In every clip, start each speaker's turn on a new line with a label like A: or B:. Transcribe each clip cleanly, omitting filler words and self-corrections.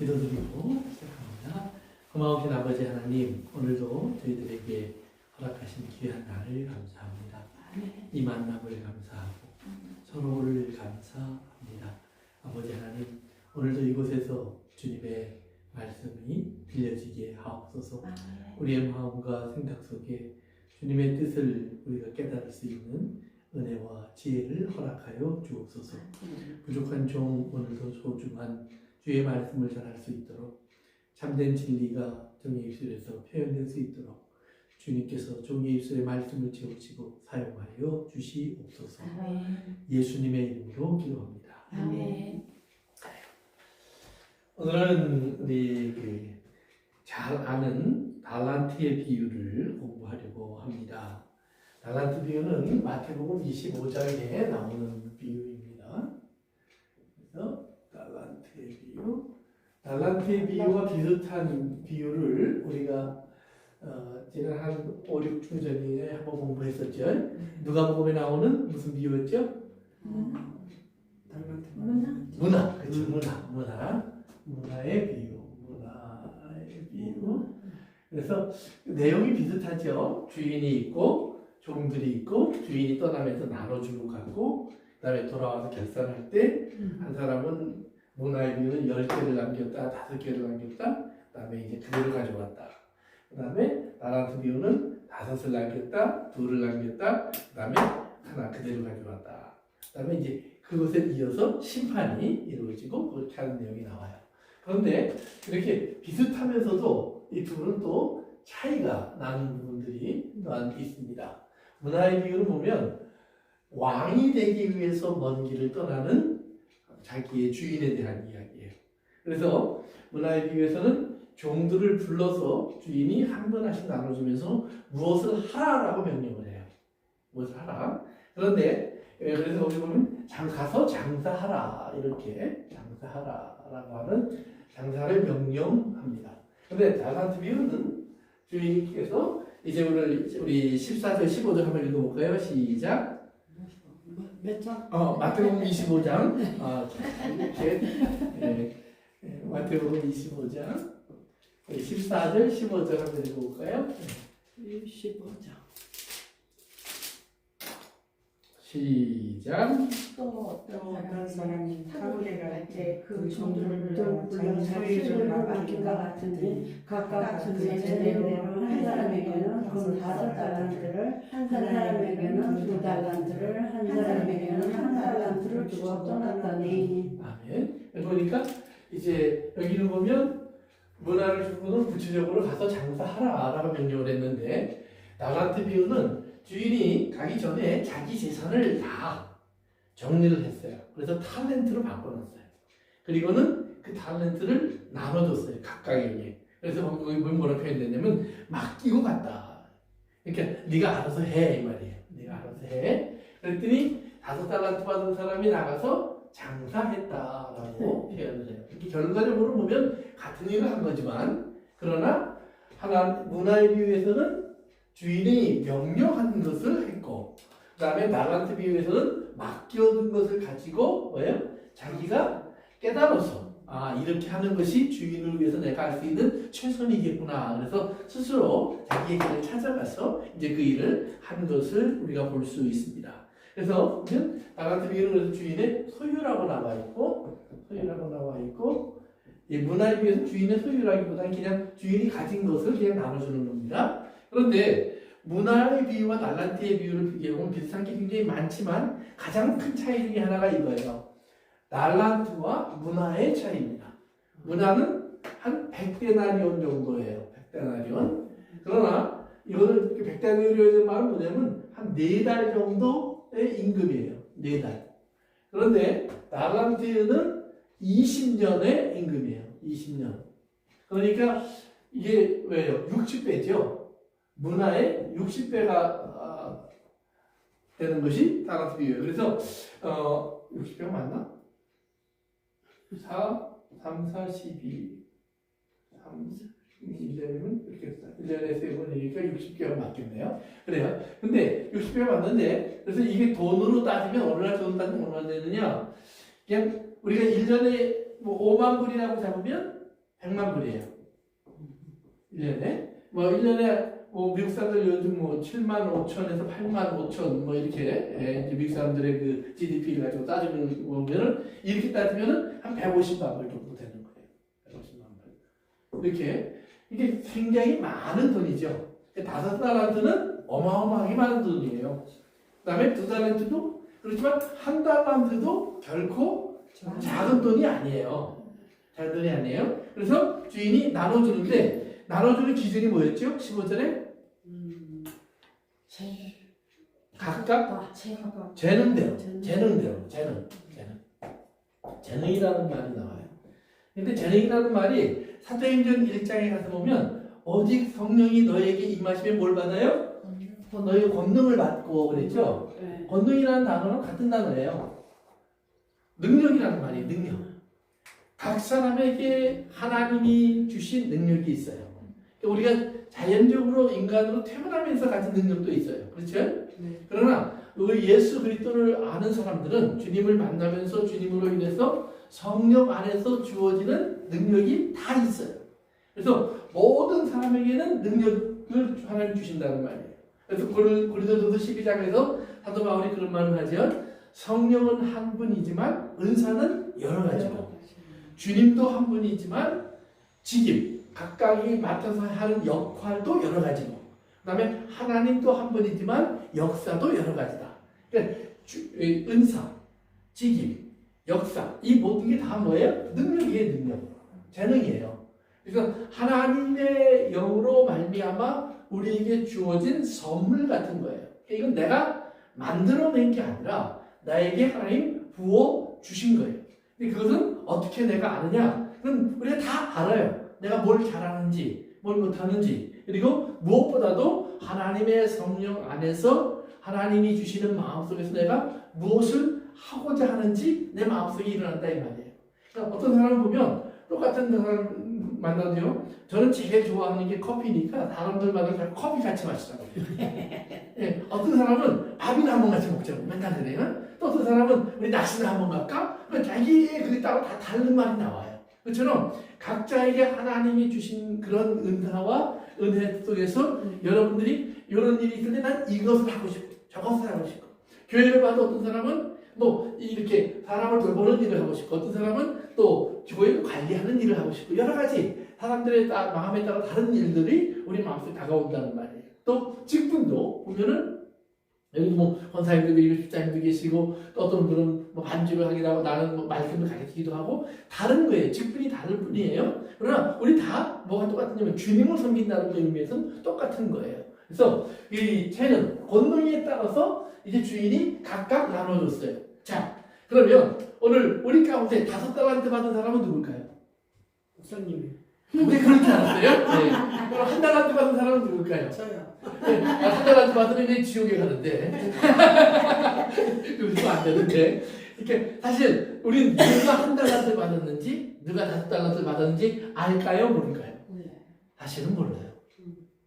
A: 기도드리고 시작합니다. 고마우신 아버지 하나님, 오늘도 저희들에게 허락하신 귀한 날을 감사합니다. 이 만남을 감사하고 서로를 감사합니다. 아버지 하나님, 오늘도 이곳에서 주님의 말씀이 들려지게 하옵소서. 우리의 마음과 생각 속에 주님의 뜻을 우리가 깨달을 수 있는 은혜와 지혜를 허락하여 주옵소서. 부족한 종 오늘도 소중한 주의 말씀을 전할 수 있도록 참된 진리가 종의 입술에서 표현될 수 있도록 주님께서 종의 입술의 말씀을 채우시고 사용하여 주시옵소서. 예수님의 이름으로 기도합니다.
B: 아멘.
A: 오늘은 우리 잘 아는 달란트의 비유를 공부하려고 합니다. 달란트 비유는 마태복음 25장에 나오는 비유입니다. 그래서 달란트의 비유, 달란트의 비유와 비슷한 비유를 우리가 지난 한 5, 6주 전에 한번 공부했었죠. 누가복음에 나오는 무슨 비유였죠? 문화, 그렇죠. 문화의 비유, 문화의 비유. 그래서 내용이 비슷하죠. 주인이 있고 종들이 있고 주인이 떠나면서 나눠주고 가고 그 다음에 돌아와서 결산할 때 한 사람은 문화의 비유는 10개를 남겼다, 5개를 남겼다, 그 다음에 이제 그대로 가져왔다. 그 다음에 달란트 비유는 5을 남겼다, 2를 남겼다, 그 다음에 하나 그대로 가져왔다. 그 다음에 이제 그것에 이어서 심판이 이루어지고 그렇게 하는 내용이 나와요. 그런데 이렇게 비슷하면서도 이 두 분은 또 차이가 나는 부분들이 또한 있습니다. 문화의 비유를 보면 왕이 되기 위해서 먼 길을 떠나는 자기의 주인에 대한 이야기예요. 그래서 문화의 비유에서는 종들을 불러서 주인이 한 분 하씩 나눠주면서 무엇을 하라라고 명령을 해요. 무엇을 하라. 그런데 그래서 거기 보면 가서 장사하라 이렇게 장사하라라고 하는 장사를 명령합니다. 그런데 달란트 비유는 주인께서 이제 우리 14절 15절 한번 읽어볼까요? 시작.
B: 몇 장?
A: 마태복음 25장. 이렇게 마태복음 25장 14절 15절 한번 읽어볼까요?
B: 15장.
A: 시작.
B: 또
C: 어떤 사람이 타국에 갈 때 그
B: 종들을
C: 종들을
B: 불러
C: 소유주를
B: 맡긴 것 같은지 각각 그의 재능대로 한 사람에게는 금 5달란트를 한 사람에게는 2달란트를 한 사람에게는 1달란트를 주어 떠났더니.
A: 아멘. 그러니까 이제 여기를 보면 문화를 주고는 구체적으로 가서 장사하라라고 명령을 했는데 달란트 비유는 주인이 가기 전에 자기 재산을 다 정리를 했어요. 그래서 탤런트로 바꿔놨어요. 그리고는 그 탤런트를 나눠줬어요. 각각에게. 그래서 거기 뭐라 표현됐냐면 맡기고 갔다. 그러니까 네가 알아서 해 이 말이에요. 네가 알아서 해. 그랬더니 5달란트 받은 사람이 나가서 장사했다라고 표현을 해요. 이렇게 결과적으로 보면 같은 일을 한 거지만 그러나 문화의 비유에서는 주인이 명령한 것을 했고 그 다음에 달란트 비유에서는 맡겨둔 것을 가지고 뭐예요? 자기가 깨달아서 이렇게 하는 것이 주인을 위해서 내가 할 수 있는 최선이겠구나. 그래서 스스로 자기의 길을 찾아가서 이제 그 일을 한 것을 우리가 볼 수 있습니다. 그래서 보면 달란트 비유는 그래서 주인의 소유라고 나와 있고 이 문화에 비해서 주인의 소유라기보다는 그냥 주인이 가진 것을 그냥 나눠주는 겁니다. 그런데 문화의 비유와 달란트의 비유를 비교해보면 비슷한 게 굉장히 많지만 가장 큰 차이 중에 하나가 이거예요. 달란트와 문화의 차이입니다. 문화는 한 100데나리온 정도예요. 100데나리온. 그러나 이거는 100데나리온의 말은 뭐냐면 한 4달 정도의 임금이에요. 4달. 그런데 달란트는 20년의 임금이에요. 20년. 그러니까 이게 왜요? 60배죠. 문화의 60배가 되는 것이 달란트 비유예요. 그래서 60배가 맞나? 4, 3, 4, 12, 3, 1년이면 이렇게 했어요. 1년에 3번이니까 60개가 맞겠네요. 그래요. 근데 60개가 맞는데 그래서 이게 돈으로 따지면 어느 날 돈 따지면 얼마 되느냐? 그냥 우리가 1년에 뭐 5만 불이라고 잡으면 100만 불이에요. 1년에. 뭐 1년에 뭐 미국 사람들 요즘 뭐 7만 5천에서 8만 5천 뭐 이렇게 이제 미국 사람들의 그 GDP를 가지고 따지면 보면은 이렇게 따지면은 한 150만 불 정도 되는 거예요. 150만 불. 이렇게 이게 굉장히 많은 돈이죠. 5달란트는 어마어마하게 많은 돈이에요. 그다음에 2달란트도 그렇지만 1달란트도 결코 작은 돈이 아니에요. 작은 돈이 아니에요. 그래서 주인이 나눠주는데 나눠주는 기준이 뭐였죠? 15절에 각각 재능대로 재능이라는 말이 나와요. 근데 재능이라는 말이 사도행전 1장에 가서 보면 오직 성령이 너에게 임하시면 뭘 받아요? 너희 권능을 받고 그랬죠?
B: 네.
A: 권능이라는 단어는 같은 단어예요. 능력이라는 말이에요. 능력. 각 사람에게 하나님이 주신 능력이 있어요. 우리가 자연적으로 인간으로 태어나면서 가진 능력도 있어요. 그렇죠?
C: 네.
A: 그러나 우리 예수 그리스도를 아는 사람들은 주님을 만나면서 주님으로 인해서 성령 안에서 주어지는 능력이 다 있어요. 그래서 모든 사람에게는 능력을 하나님 주신다는 말이에요. 그래서 고린도전서 12장에서 사도 바울이 그런 말을 하죠. 성령은 한 분이지만 은사는 여러 가지고 주님도 한 분이지만 직임 각각이 맡아서 하는 역할도 여러 가지고 그 다음에 하나님도 한 분이지만 역사도 여러 가지다. 그러니까 은사, 직임, 역사 이 모든 게 다 뭐예요? 능력이에요. 능력, 재능이에요. 그래서 하나님의 영으로 말미암아 우리에게 주어진 선물 같은 거예요. 이건 내가 만들어낸 게 아니라 나에게 하나님 부어 주신 거예요. 근데 그것은 어떻게 내가 아느냐? 그건 우리가 다 알아요. 내가 뭘 잘하는지, 뭘 못하는지. 그리고 무엇보다도 하나님의 성령 안에서 하나님이 주시는 마음속에서 내가 무엇을 하고자 하는지 내 마음속에 일어난다 이 말이에요. 그러니까 어떤 사람을 보면 똑같은 사람 만나도요. 저는 제일 좋아하는 게 커피니까 사람들마다 커피 같이 마시자고. 예, 어떤 사람은 밥이나 한번 같이 먹자고 맨날 그래요. 또 어떤 사람은 우리 낚시나 한번 갈까? 자기의 그에 따라 다 다른 말이 나와요. 그처럼 각자에게 하나님이 주신 그런 은사와 은혜 속에서 여러분들이 이런 일이 있을 때 난 이것을 하고 싶고 저것을 하고 싶고 교회를 봐도 어떤 사람은 뭐 이렇게 사람을 돌보는 일을 하고 싶고 어떤 사람은 또 교회를 관리하는 일을 하고 싶고 여러 가지 사람들의 마음에 따라 다른 일들이 우리 마음속에 다가온다는 말이에요. 또 직분도 보면은 여기 뭐 권사님도 계시고 집사님도 계시고 또 어떤 분은 뭐 반주를 하기도 하고 나는 뭐 말씀을 가르치기도 하고 다른 거예요. 직분이 다른 뿐이에요. 그러나 우리 다 뭐가 똑같으냐면 주님을 섬긴다는 의미에서는 똑같은 거예요. 그래서 이 재능, 권능에 따라서 이제 주인이 각각 나눠줬어요. 자, 그러면 오늘 우리 가운데 5달란트 받은 사람은 누굴까요?
C: 목사님이.
A: 네, 그렇지 않았어요? 네. 그럼 1달란트 받은 사람은 누굴까요?
C: 저요.
A: 네, 1달란트 받으면 이제 지옥에 가는데. 그러면 안 되는데. 이렇게 사실 우리는 누가 1달란트 받았는지, 누가 5달란트 받았는지 알까요? 모를까요? 사실은 몰라요.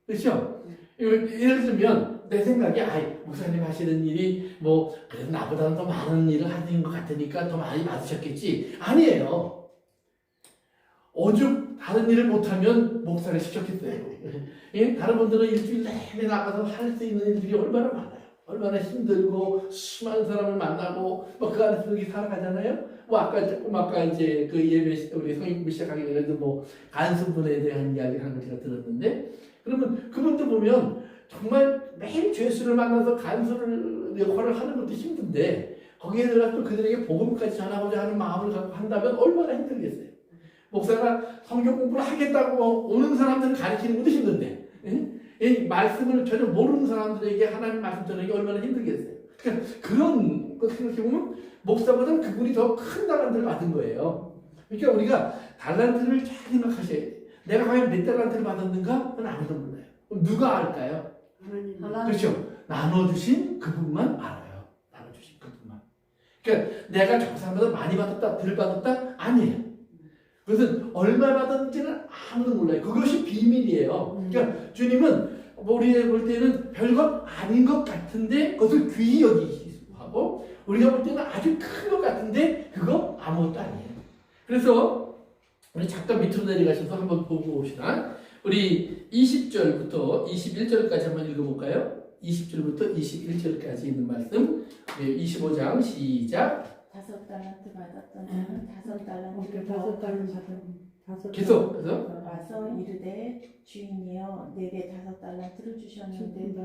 A: 그렇죠? 예를 들면 내 생각에 목사님 하시는 일이 뭐 그래도 나보다는 더 많은 일을 하는 것 같으니까 더 많이 받으셨겠지. 아니에요. 오죽 다른 일을 못하면 목사를 시켰겠어요. 예? 다른 분들은 일주일 내내 나가서 할 수 있는 일들이 얼마나 많아요. 얼마나 힘들고 수많은 사람을 만나고 뭐 그 안에서 그렇게 살아가잖아요. 뭐 아까 이제 그 예배 우리 성인부 시작하기 전에도 뭐 간수분에 대한 이야기를 하는 걸 제가 들었는데 그러면 그분들 보면 정말 매일 죄수를 만나서 간수를 역할을 하는 것도 힘든데 거기에 들어가서 또 그들에게 복음까지 전하고자 하는 마음을 갖고 한다면 얼마나 힘들겠어요. 목사가 성경 공부를 하겠다고 오는 사람들을 가르치는 것도 힘든데 이 말씀을 전혀 모르는 사람들에게 하나님 말씀 전하기 얼마나 힘들겠어요. 그러니까 그런 거 생각해보면 목사보다는 그분이 더 큰 달란트를 받은 거예요. 그러니까 우리가 달란트를 잘 생각하셔야 돼요. 내가 과연 몇 달란트를 받았는가? 그건 아무도 몰라요. 그럼 누가 알까요?
B: 하나님.
A: 그렇죠. 나눠주신 그분만 알아요. 나눠주신 그분만. 그러니까 내가 저 사람보다 많이 받았다, 덜 받았다? 아니에요. 그것은 얼마 받았는지는 아무도 몰라요. 그것이 비밀이에요. 그러니까 주님은 우리가 볼 때는 별것 아닌 것 같은데 그것을 귀히 여기시고 하고 우리가 볼 때는 아주 큰 것 같은데 그거 아무것도 아니에요. 그래서 우리 잠깐 밑으로 내려가셔서 한번 보고 봅시다. 우리 20절부터 21절까지 한번 읽어볼까요? 20절부터 21절까지 있는 말씀. 25장 시작.
D: 5달란트 받았던 자는 5달란트를
B: 다섯 달은 받은
A: 계속 그래서
D: 와서 이르되 주인이여 내게 5달란트를 주셨는데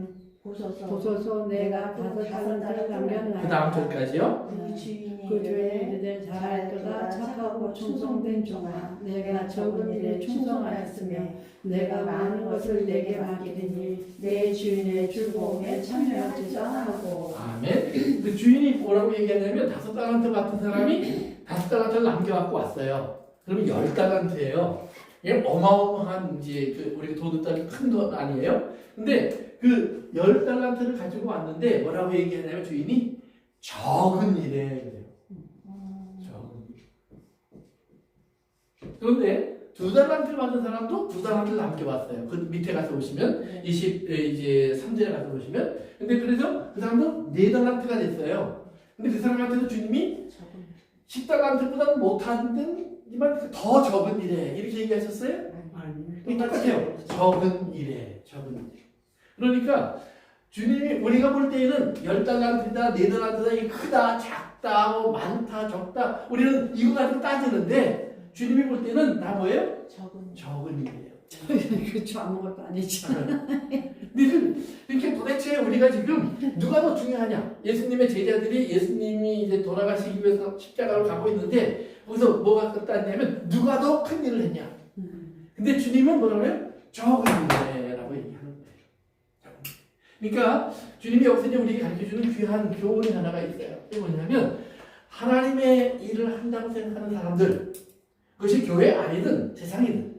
D: 보소서
B: 보소서 내가 5달란트를 남겼나이다.
A: 그 다음 절까지요.
D: 그 주인이
B: 그 주에
D: 이르되
B: 이르되 잘하였도다 착하고 충성된 종아 내가 적은 일에 충성하였으며 내가 많은 것을 내게 맡기리니 내 주인의 즐거움에 참여하지도 하고.
A: 아멘. 그 주인이 뭐라고 얘기하냐면 5달란트 받은 사람이 5달란트를 남겨갖고 왔어요. 그러면 10달란트예요. 이게 어마어마한 이제 우리가 돈 든다는 큰 돈 아니에요? 근데 그 10달란트를 가지고 왔는데 뭐라고 얘기하냐면 주인이 적은 일에 그래요. 적은 일. 그런데 2달란트를 받은 사람도 2달란트를 남겨왔어요. 그 밑에 가서 보시면 23절에 가서 보시면 근데 그래서 그 사람도 4달란트가 됐어요. 근데 그 사람한테도 주님이 10달란트보다는 못하지만 더 적은 일에 이렇게 얘기하셨어요?
C: 아니.
A: 똑같아요. 적은 일에 적은 일. 그러니까 주님이 우리가 볼 때에는 10달란트다 4달란트다 이게 크다 작다 뭐 많다 적다 우리는 이거 가지고 따지는데 주님이 볼 때는 다 뭐예요? 적은 일이에요.
B: 그렇죠. 아무것도 아니죠.
A: 이렇게 도대체 우리가 지금 누가 더 중요하냐? 예수님의 제자들이 예수님이 이제 돌아가시기 위해서 십자가로 가고 있는데 거기서 뭐가 떴다냐면 누가 더 큰 일을 했냐? 근데 주님은 뭐라고 해요? 적은 일이라고 얘기하는 거예요. 그러니까 주님이 여기서 이제 우리에게 가르쳐주는 귀한 교훈이 하나가 있어요. 그게 뭐냐면 하나님의 일을 한다고 생각하는 사람들 그것이 교회 아니든 세상이든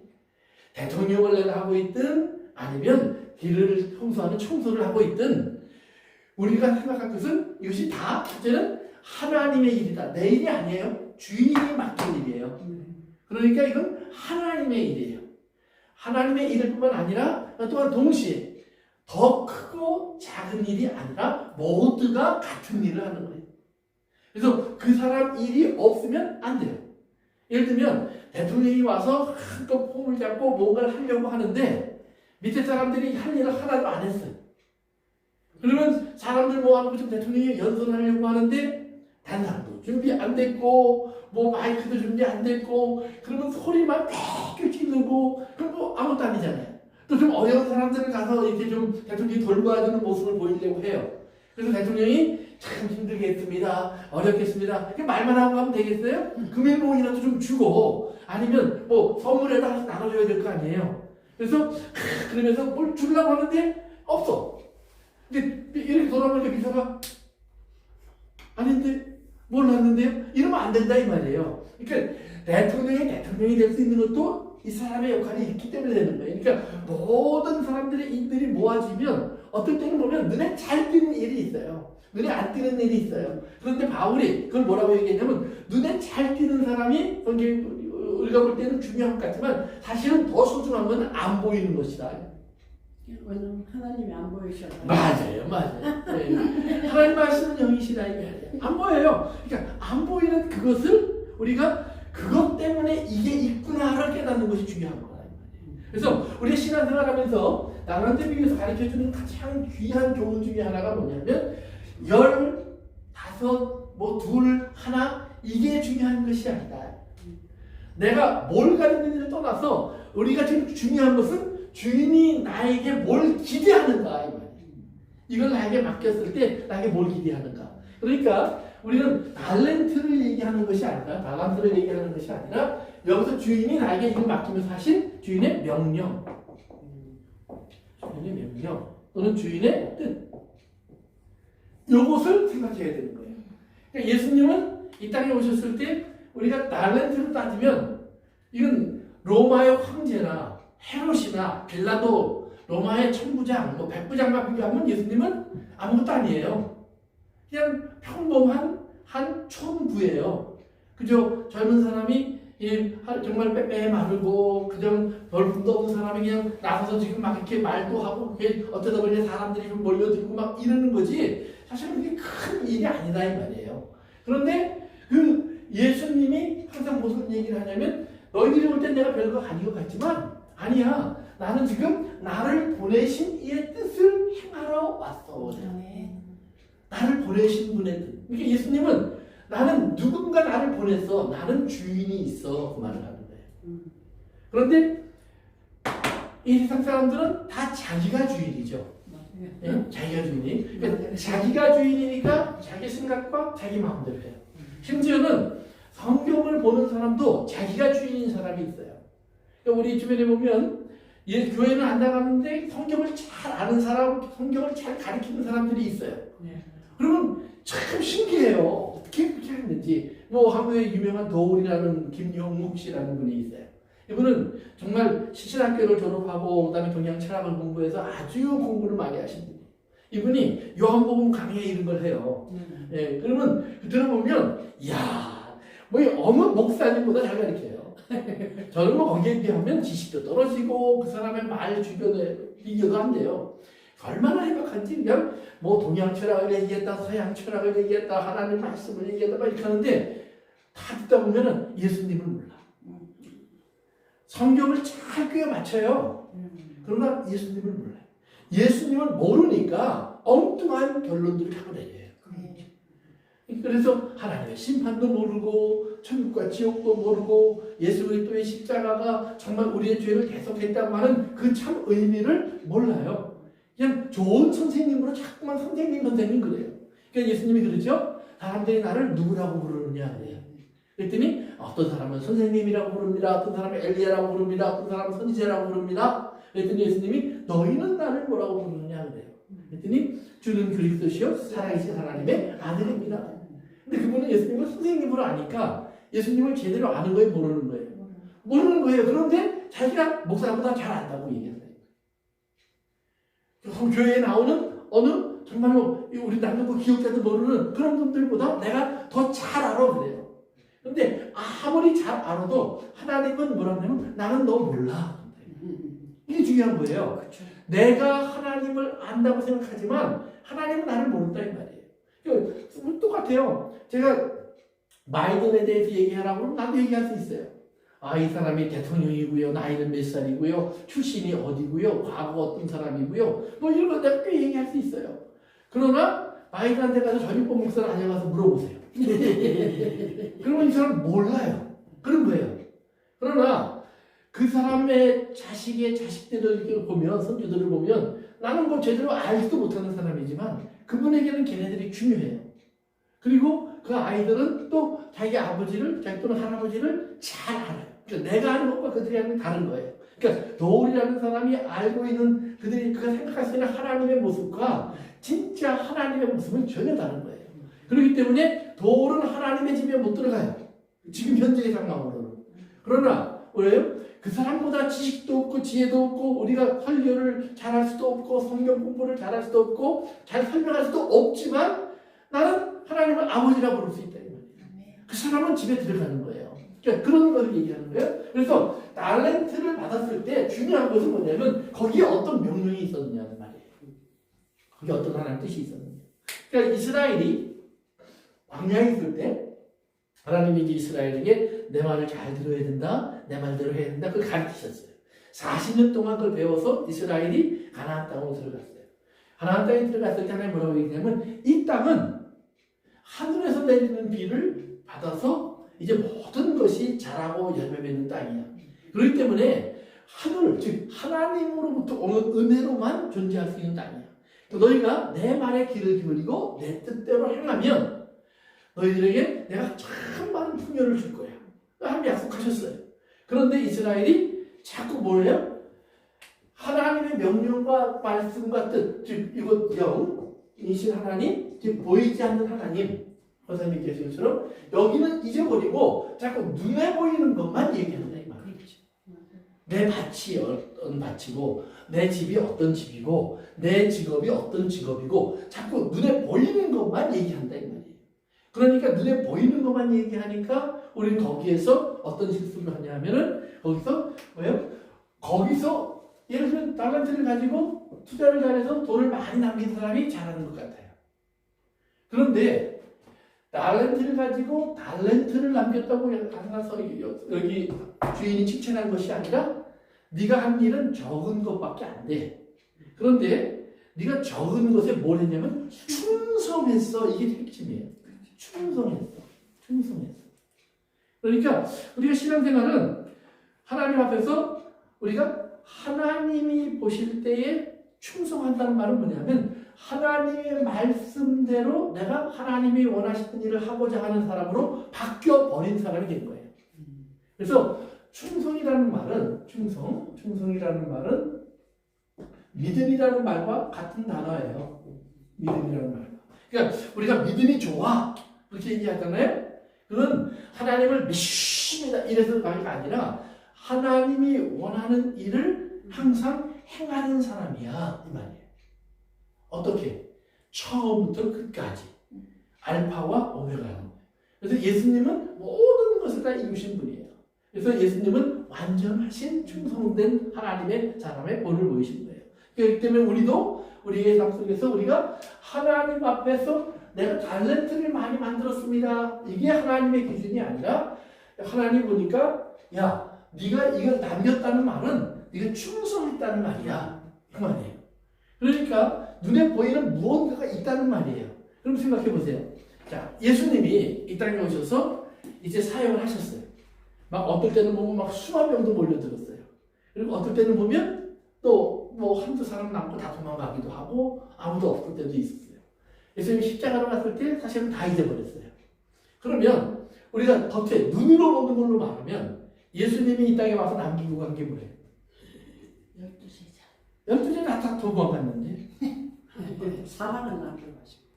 A: 대통령을 내가 하고 있든 아니면 길을 청소하는 청소를 하고 있든 우리가 생각할 것은 이것이 다 첫째는 하나님의 일이다. 내 일이 아니에요. 주인이 맡긴 일이에요. 그러니까 이건 하나님의 일이에요. 하나님의 일일 뿐만 아니라 또한 동시에 더 크고 작은 일이 아니라 모두가 같은 일을 하는 거예요. 그래서 그 사람 일이 없으면 안 돼요. 예를 들면 대통령이 와서 한껏 폼을 잡고 뭔가를 하려고 하는데 밑에 사람들이 할 일을 하나도 안 했어요. 그러면 사람들 모아놓고 지금 대통령이 연설하려고 하는데 다른 사람도 준비 안 됐고 뭐 마이크도 준비 안 됐고 그러면 소리만 빽 지르고 그럼 뭐 아무것도 아니잖아요. 또 좀 어려운 사람들을 가서 이렇게 좀 대통령이 돌봐주는 모습을 보이려고 해요. 그래서 대통령이 참 힘들겠습니다. 어렵겠습니다. 그냥 말만 하고 하면 되겠어요? 금일봉이라도 좀 주고 아니면 뭐 선물에다 나눠줘야 될 거 아니에요. 그래서 그러면서 뭘 주려고 하는데 없어. 근데 이렇게 돌아보니까 비서가 아닌데 뭘 놨는데요? 이러면 안 된다 이 말이에요. 그러니까 대통령이 될 수 있는 것도 이 사람의 역할이 있기 때문에 되는 거예요. 그러니까 모든 사람들의 일들이 모아지면 어떨 때는 보면 눈에 잘 띄는 일이 있어요. 눈에 안 띄는 일이 있어요. 그런데 바울이 그걸 뭐라고 얘기했냐면 눈에 잘 띄는 사람이 우리가 볼 때는 중요한 것 같지만 사실은 더 소중한 건 안 보이는 것이다.
B: 왜냐면 하나님이 안 보이셔서.
A: 맞아요. 네. 하나님 말씀은 영이시다 이 말이에요. 안 보여요. 그러니까 안 보이는 그것을 우리가 그것 때문에 이게 있구나를 깨닫는 것이 중요한 거다. 그래서 우리 신앙생활하면서 남한테 비교해서 가르쳐주는 가장 귀한 교훈 중에 하나가 뭐냐면 15, 둘, 하나 이게 중요한 것이 아니다. 내가 뭘 가르치는지를 떠나서 우리가 지금 중요한 것은 주인이 나에게 뭘 기대하는가 이 말이에요. 이걸 나에게 맡겼을 때 나에게 뭘 기대하는가. 그러니까 우리는 달란트를 얘기하는 것이 아니라 달란트를 얘기하는 것이 아니라 여기서 주인이 나에게 이걸 맡기면서 하신 주인의 명령 또는 주인의 뜻 이것을 생각해야 되는 거예요. 그러니까 예수님은 이 땅에 오셨을 때 우리가 달란트로 따지면 이건 로마의 황제나 헤롯이나 빌라도 로마의 천부장, 백부장과 비교하면 예수님은 아무것도 아니에요. 그냥 평범한 한 촌부예요. 그저 젊은 사람이 정말 빼빼 마르고 그냥 별분도 없는 사람이 그냥 나서서 지금 막 이렇게 말도 하고 어쩌다 보니 사람들이 좀 몰려들고 막 이러는 거지 사실은 그게 큰 일이 아니다 이 말이에요. 그런데 그 예수님이 항상 무슨 얘기를 하냐면 너희들이 볼 땐 내가 별거 아닌 것 같지만 아니야. 나는 지금 나를 보내신 이의 뜻을 행하러 왔어.
D: 아멘.
A: 나를 보내신 분의 뜻. 그러니까 예수님은 나는 누군가 나를 보냈어. 나는 주인이 있어. 그 말을 하는 거예요. 그런데 이 세상 사람들은 다 자기가 주인이죠. 예? 자기가 주인이. 그러니까 자기가 주인이니까 자기 생각과 자기 마음대로 해요. 심지어는 성경을 보는 사람도 자기가 주인인 사람이 있어요. 그러니까 우리 주변에 보면 교회는 안 나가는데 성경을 잘 아는 사람, 성경을 잘 가르치는 사람들이 있어요. 그러면 참 신기해요. 어떻게 그렇게 했는지. 뭐 한국에 유명한 도울이라는 김용묵 씨라는 분이 있어요. 이분은 정말 시신학교를 졸업하고 그다음에 동양 철학을 공부해서 아주 공부를 많이 하신 분이에요. 이분이 요한복음 강의 이런 걸 해요. 예, 그러면 들어보면 이야, 뭐 어느 목사님보다 잘 가르쳐요. 저는 뭐 거기에 비하면 지식도 떨어지고 그 사람의 말 주변에 비교도 안 돼요. 얼마나 행복한지 그냥 뭐 동양 철학을 얘기했다, 서양 철학을 얘기했다, 하나님 말씀을 얘기했다 막 이렇게 하는데 다 듣다 보면은 예수님을 몰라. 성경을 잘 꿰어 맞춰요. 그러나 예수님을 몰라요. 예수님을 모르니까 엉뚱한 결론들을 갖고 다녀요. 그래서 하나님의 심판도 모르고 천국과 지옥도 모르고 예수 그리스도의 십자가가 정말 우리의 죄를 대속했다고 하는 그 참 의미를 몰라요. 그냥 좋은 선생님으로 자꾸만 선생님 그래요. 그러니까 예수님이 그러죠. 사람들이 나를 누구라고 부르느냐 그래요. 그랬더니 어떤 사람은 선생님이라고 부릅니다. 어떤 사람은 엘리야라고 부릅니다. 어떤 사람은 선지자라고 부릅니다. 그랬더니 예수님이 너희는 나를 뭐라고 부르느냐 그래요. 그랬더니 주는 그리스도시요 살아계신 하나님의 아들입니다. 근데 그분은 예수님을 선생님으로 아니까 예수님을 제대로 아는 거예요, 모르는 거예요? 모르는 거예요. 그런데 자기가 목사보다 잘 안다고 얘기하는 거예요. 교회에 나오는 어느 정말로 우리 남녀고 기억자도 모르는 그런 분들보다 내가 더 잘 알아 그래요. 근데 아무리 잘 알아도 하나님은 뭐라고 하냐면 나는 너 몰라. 이게 중요한 거예요.
C: 그렇죠.
A: 내가 하나님을 안다고 생각하지만 하나님은 나를 모른다 이 말이에요. 똑같아요. 제가 바이든에 대해서 얘기하라고 하면 나도 얘기할 수 있어요. 아, 이 사람이 대통령이고요. 나이는 몇 살이고요. 출신이 어디고요. 과거 어떤 사람이고요. 뭐 이런 거 내가 꽤 얘기할 수 있어요. 그러나 바이든한테 가서 전임법 목사를 안녕가서 물어보세요. 그러면 이 사람 몰라요. 그런 거예요. 그러나 그 사람의 자식의 자식들을 보면, 선조들을 보면 나는 뭐 제대로 알지도 못하는 사람이지만 그분에게는 걔네들이 중요해요. 그리고 그 아이들은 또 자기 아버지를, 자기 또는 할아버지를 잘 알아요. 그러니까 내가 아는 것과 그들이 아는 게 다른 거예요. 그러니까 도울이라는 사람이 알고 있는 그가 생각할 수 있는 하나님의 모습과 진짜 하나님의 모습은 전혀 다른 거예요. 그렇기 때문에 도울은 하나님의 집에 못 들어가요. 지금 현재의 상황으로는. 그러나 왜요? 그 사람보다 지식도 없고 지혜도 없고 우리가 설교를 잘할 수도 없고 성경 공부를 잘할 수도 없고 잘 설명할 수도 없지만 나는 하나님을 아버지라고 부를 수 있다 이 말이에요. 그 사람은 집에 들어가는 거예요. 그러니까 그런 걸 얘기하는 거예요. 그래서 달란트를 받았을 때 중요한 것은 뭐냐면 거기에 어떤 명령이 있었느냐는 말이에요. 거기에 어떤 하나님 뜻이 있었느냐. 그러니까 이스라엘이 광야에 있을 때 하나님이 이제 이스라엘에게 내 말을 잘 들어야 된다, 내 말대로 해야 된다, 그걸 가르치셨어요. 40년 동안 그걸 배워서 이스라엘이 가나안 땅으로 들어갔어요. 가나안 땅에 들어갔을 때 하나님 뭐라고 얘기하냐면 이 땅은 하늘에서 내리는 비를 받아서 이제 모든 것이 자라고 열매 맺는 땅이야. 그렇기 때문에 하늘, 즉 하나님으로부터 오는 은혜로만 존재할 수 있는 땅이야. 너희가 내 말에 귀를 기울이고 내 뜻대로 행하면 너희들에게 내가 참 많은 풍요를 줄 거야. 하나님 약속하셨어요. 그런데 이스라엘이 자꾸 뭐예요? 하나님의 명령과 말씀과 뜻, 즉 이것 영이신 하나님, 즉 보이지 않는 하나님, 선생님이 계신 것처럼 여기는 잊어버리고 자꾸 눈에 보이는 것만 얘기한다 이 말이에요. 내 밭이 어떤 밭이고 내 집이 어떤 집이고 내 직업이 어떤 직업이고 자꾸 눈에 보이는 것만 얘기한다 이 말이에요. 그러니까 눈에 보이는 것만 얘기하니까 우리는 거기에서 어떤 실수를 하냐 하면은 거기서 뭐예요? 거기서 예를 들면 달란트를 가지고 투자를 잘해서 돈을 많이 남긴 사람이 잘하는 것 같아요. 그런데 달란트를 가지고 달란트를 남겼다고 하나서 여기 주인이 칭찬한 것이 아니라 네가 한 일은 적은 것밖에 안 돼. 그런데 네가 적은 것에 뭘 했냐면 충성했어. 이게 핵심이에요. 충성했어. 그러니까 우리가 신앙생활은 하나님 앞에서 우리가 하나님이 보실 때에 충성한다는 말은 뭐냐면 하나님의 말씀대로 내가 하나님이 원하시는 일을 하고자 하는 사람으로 바뀌어버린 사람이 된 거예요. 그래서 충성이라는 말은 충성이라는 말은 믿음이라는 말과 같은 단어예요. 믿음이라는 말. 그러니까 우리가 믿음이 좋아 그렇게 얘기하잖아요. 그건 하나님을 믿습니다 이래서가 아니라 하나님이 원하는 일을 항상 행하는 사람이야 이 말이에요. 어떻게? 처음부터 끝까지 알파와 오메가라는 거예요. 그래서 예수님은 모든 것을 다 이루신 분이에요. 그래서 예수님은 완전하신 충성된 하나님의 사람의 본을 보이신 거예요. 그렇기 때문에 우리도 우리의 삶 속에서 우리가 하나님 앞에서 내가 달란트를 많이 만들었습니다. 이게 하나님의 기준이 아니라 하나님 보니까 야 네가 이걸 남겼다는 말은 네가 충성했다는 말이야. 그 말이에요. 그러니까 눈에 보이는 무언가가 있다는 말이에요. 그럼 생각해 보세요. 자, 예수님이 이 땅에 오셔서 이제 사역을 하셨어요. 막 어떨 때는 보면 막 수만 명도 몰려들었어요. 그리고 어떨 때는 보면 또 뭐 한두 사람 남고 다 도망가기도 하고 아무도 없을 때도 있었어요. 예수님이 십자가로 갔을 때 사실은 다 잊어버렸어요. 그러면 우리가 겉에 눈으로 보는 걸로 말하면 예수님이 이 땅에 와서 남기고 간 게 뭐예요?
D: 12제자.
A: 12제자 다 도망갔는데
C: 사랑은 남겨가시고.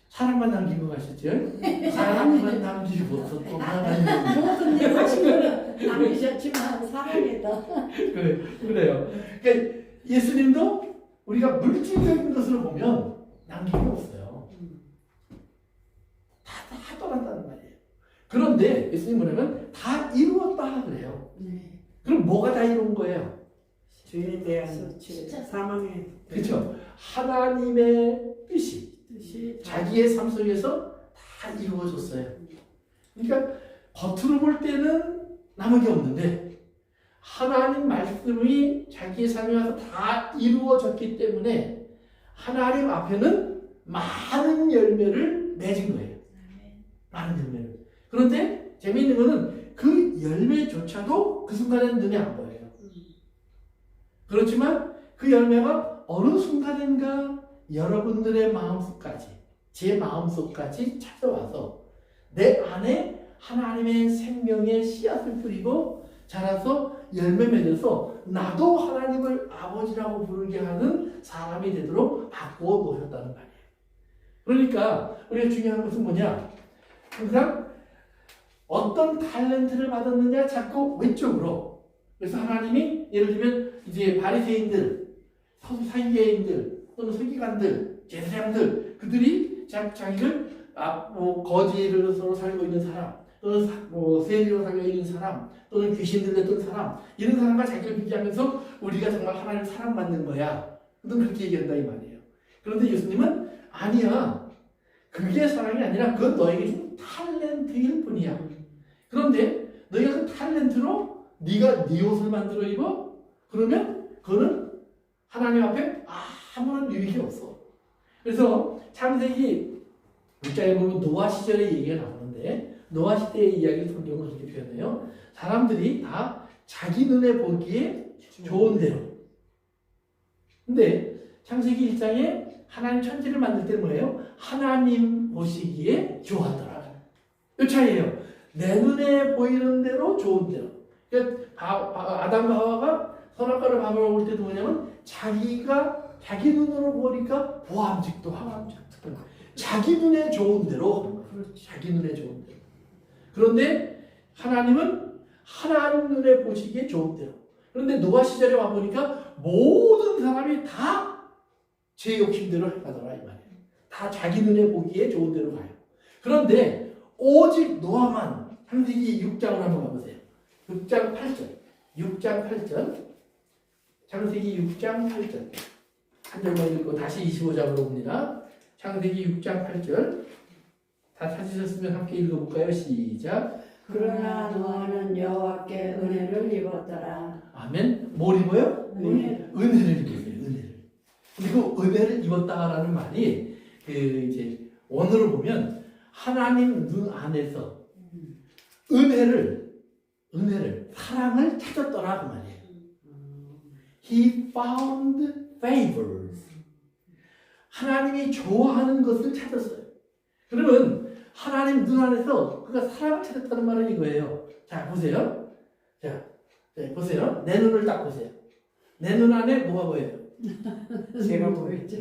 A: 사람만 남기고 가셨죠? 사람만 남기고서 도망갔는데
B: 모든 일 하시고는 남기셨지만 사랑이다.
A: 그래요. 그러니까 예수님도 우리가 물질적인 것으로 보면 남긴 게 없어요. 다 떠났다는 말이에요. 그런데 예수님 뭐냐면 다 이루었다 그래요.
B: 네.
A: 그럼 뭐가 다 이룬 거예요?
C: 죄에 대한
D: 진짜.
C: 사망의
A: 그렇죠. 하나님의 뜻이 자기의 삶 속에서 다 이루어졌어요. 그러니까 겉으로 볼 때는 남은 게 없는데 하나님 말씀이 자기의 삶에 와서 다 이루어졌기 때문에 하나님 앞에는 많은 열매를 맺은 거예요. 많은 열매를. 그런데 재미있는 거는 그 열매조차도 그 순간에는 눈에 안 보여요. 그렇지만 그 열매가 어느 순간인가 여러분들의 마음속까지, 제 마음속까지 찾아와서 내 안에 하나님의 생명의 씨앗을 뿌리고 자라서 열매 맺어서 나도 하나님을 아버지라고 부르게 하는 사람이 되도록 바꾸어 놓으셨다는 말이에요. 그러니까 우리가 중요한 것은 뭐냐? 항상 어떤 탤런트를 받았느냐 자꾸 외적으로. 그래서 하나님이 예를 들면 이제 바리새인들, 사기개인들 또는 서기관들, 제사장들 그들이 자기를 거지로 살고 있는 사람 또는 세리로 살고 있는 사람 또는 귀신 들렸던 사람 이런 사람과 자기를 비교하면서 우리가 정말 하나님을 사랑받는 거야. 그렇게 얘기한다 이 말이에요. 그런데 예수님은 아니야. 그게 사랑이 아니라 그건 너에게 준 탤런트일 뿐이야. 그런데 너희가 그 탤런트로 네가 네 옷을 만들어 입어? 그러면 그거는 하나님 앞에 아무런 유익이 없어. 그래서 창세기 6장에 보면 노아 시절의 얘기가 나오는데 노아 시대의 이야기를 성경은 그렇게 표현해요. 사람들이 다 자기 눈에 보기에 좋은 대로. 근데 창세기 1장에 하나님 천지를 만들 때 뭐예요? 하나님 보시기에 좋았더라. 이 차이예요. 내 눈에 보이는 대로 좋은 대로. 그러니까 아담과 하와가 선악과를 밥을 먹을 때도 뭐냐면 자기가 자기 눈으로 보니까 보암직도 하고 자기 눈에 좋은 대로 자기 눈에 좋은 대로. 그런데 하나님은 하나님 눈에 보시기에 좋은 대로. 그런데 노아 시절에 와 보니까 모든 사람이 다 제 욕심대로 가더라 이 말이에요. 다 자기 눈에 보기에 좋은 대로 가요. 그런데 오직 노아만 창세기 6장을 한번 가보세요. 6장 8절. 창세기 6장 8절. 한 절만 읽고 다시 25장으로 봅니다. 창세기 6장 8절. 다 찾으셨으면 함께 읽어볼까요? 시작.
B: 그러나 노아는 여호와께 은혜를 입었더라.
A: 아멘. 뭘 입어요?
B: 은혜를.
A: 은혜를 입었어요. 은혜를. 그리고 은혜를 입었다라는 말이 그 이제 원어를 보면 하나님 눈 안에서 은혜를 사랑을 찾았더라 그 말이에요. He found favors. 하나님이 좋아하는 것을 찾았어요. 그러면 하나님 눈 안에서 그가 사랑을 찾았다는 말은 이거예요. 자 보세요. 자 보세요. 내 눈을 딱 보세요. 내 눈 안에 뭐가 보여요?
C: 제가 보였죠.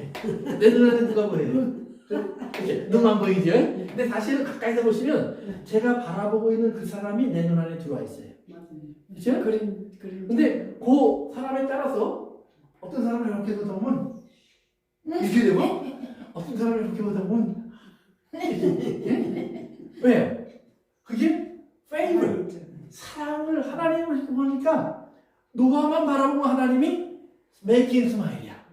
A: 내 눈 안에 누가 보여요? 이렇게 눈만 보이죠? 근데 사실은 가까이서 보시면 제가 바라보고 있는 그 사람이 내 눈 안에 들어와 있어요. 그렇죠?
C: 그림.
A: 근데 그 사람에 따라서 어떤 사람을 이렇게 보다 보면 이렇게 되고 어떤 사람을 이렇게 보다 보면 왜요? 그게 favor, 사랑을 하나님을 보니까 노아만 바라보고 하나님이 making smile이야.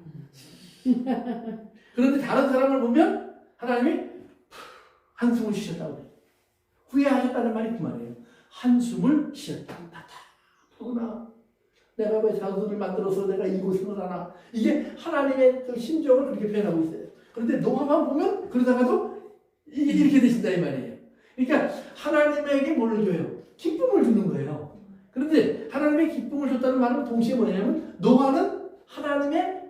A: 그런데 다른 사람을 보면 하나님이 한숨을 쉬셨다고 그래요. 후회하셨다는 말이 그 말이에요. 한숨을 쉬었다. 나다. 내가 왜 자손을 만들어서 내가 이 고생을 하나. 이게 하나님의 그 심정을 그렇게 표현하고 있어요. 그런데 노아만 보면 그러다가도 이렇게 되신다 이 말이에요. 그러니까 하나님에게 뭘 줘요? 기쁨을 주는 거예요. 그런데 하나님의 기쁨을 줬다는 말은 동시에 뭐냐면 노아는 하나님의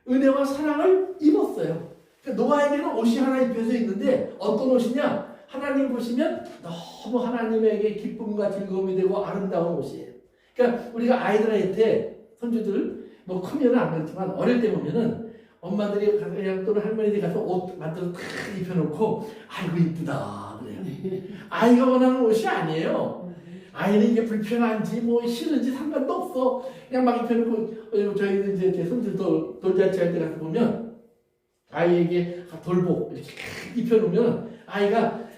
A: 은혜와 사랑을 입었어요. 그러니까 노아에게는 옷이 하나 입혀져 있는데 어떤 옷이냐? 하나님 보시면 너무 하나님에게 기쁨과 즐거움이 되고 아름다운 옷이에요. 그러니까 우리가 아이들한테 손주들 뭐 크면은 안 그렇지만 어릴 때 보면은 엄마들이 그냥 또는 할머니들이 가서 옷 만들어 탁 입혀놓고 아이고 이쁘다 그래요. 아이가 원하는 옷이 아니에요. 아이는 이게 불편한지 뭐 싫은지 상관도 없어. 그냥 막 입혀놓고 저희는 이제 제 손주 돌잔치 할 때 가서 보면 아이에게 돌복 이렇게 입혀놓으면 아이가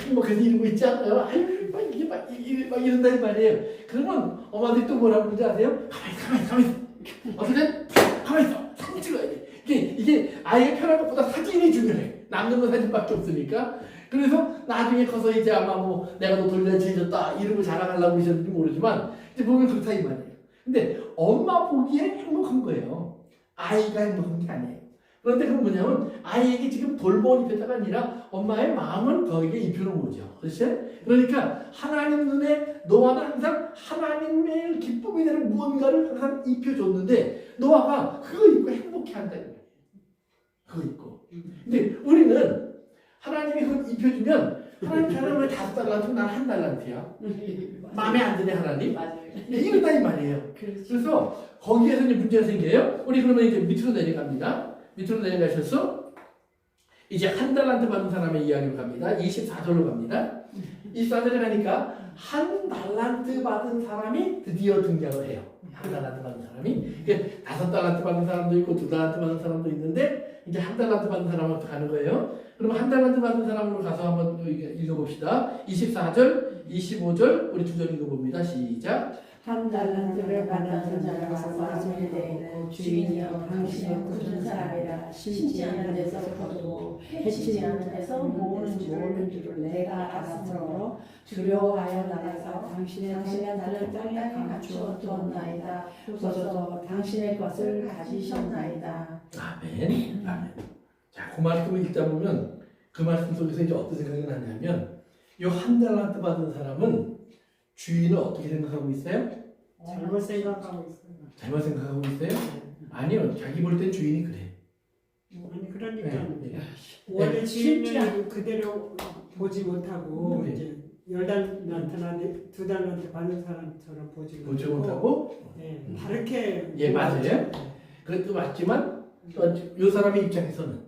A: 행복해서 이러고 있지 않아요? 아유 막 이런다 이 말이에요. 그러면 엄마들이 또 뭐라고 그러지 아세요? 가만히 있어. 어떻게 가만히 있어. 사진 찍어야 돼. 이게 아이의 편한 것보다 사진이 중요해. 남는 건 사진밖에 없으니까. 그래서 나중에 커서 이제 아마 뭐 내가 너 돌잔치 해줬다 이러고 자랑하려고 그러셨는지 모르지만 이제 보면 그렇다 이 말이에요. 근데 엄마 보기에 행복한 거예요. 아이가 행복한 게 아니에요. 그런데 그건 뭐냐면 아이에게 지금 돌보온 입혔다가 아니라 엄마의 마음을 거기에 입혀놓은 거죠. 그렇죠? 그러니까 하나님 눈에 노아는 항상 하나님의 기쁨이 되는 무언가를 항상 입혀줬는데 노아가 그거 입고 행복해한다. 그거 입고. 근데 우리는 하나님이 그걸 입혀주면 하나님 저는 왜 5달란트 난 1달란트야. 마음에 안 드네 하나님. 이런다 이 말이에요. 그래서 거기에서 이제 문제가 생겨요. 우리 그러면 이제 밑으로 내려갑니다. 밑으로 내려가셔서 이제 1달란트 받은 사람의 이야기로 갑니다. 24절로 갑니다. 24절에 가니까 1달란트 받은 사람이 드디어 등장을 해요. 1달란트 받은 사람이. 5달란트 받은 사람도 있고 2달란트 받은 사람도 있는데 이제 1달란트 받은 사람한테 가는 거예요. 그럼 1달란트 받은 사람으로 가서 한번 읽어봅시다. 24절, 25절 우리 2절 읽어봅니다. 시작.
B: 1달란트를 받은 자가 와서 이르되 주인이여 당신의 굳은 사람이라 심지 않은 데서 거두고 해치지 않은 데서 모으는 줄을 내가 알았으므로 두려워하여 나가서 당신의 나를 땅에 감추어 두었나이다. 보소서 당신의 것을 가지셨나이다.
A: 아멘. 아멘. 자, 그 말씀을 읽다 보면 그 말씀 속에서 이제 어떤 생각이 나냐면 이 1달란트 받은 사람은 주인을 어떻게 생각하고 있어요?
C: 잘못 생각하고 있어요.
A: 잘못 생각하고 있어요? 아니요. 자기 볼 땐 주인이 그래.
C: 아니 그러니까
A: 네.
C: 원래
B: 쉽지
C: 주인을 그대로 보지 못하고
A: 네.
C: 이제 10달란트나 2달란트 받는 사람처럼 보지
A: 못하고
C: 네, 다르게
A: 예, 맞아요. 그것도 맞지만 또 이 사람의 입장에서는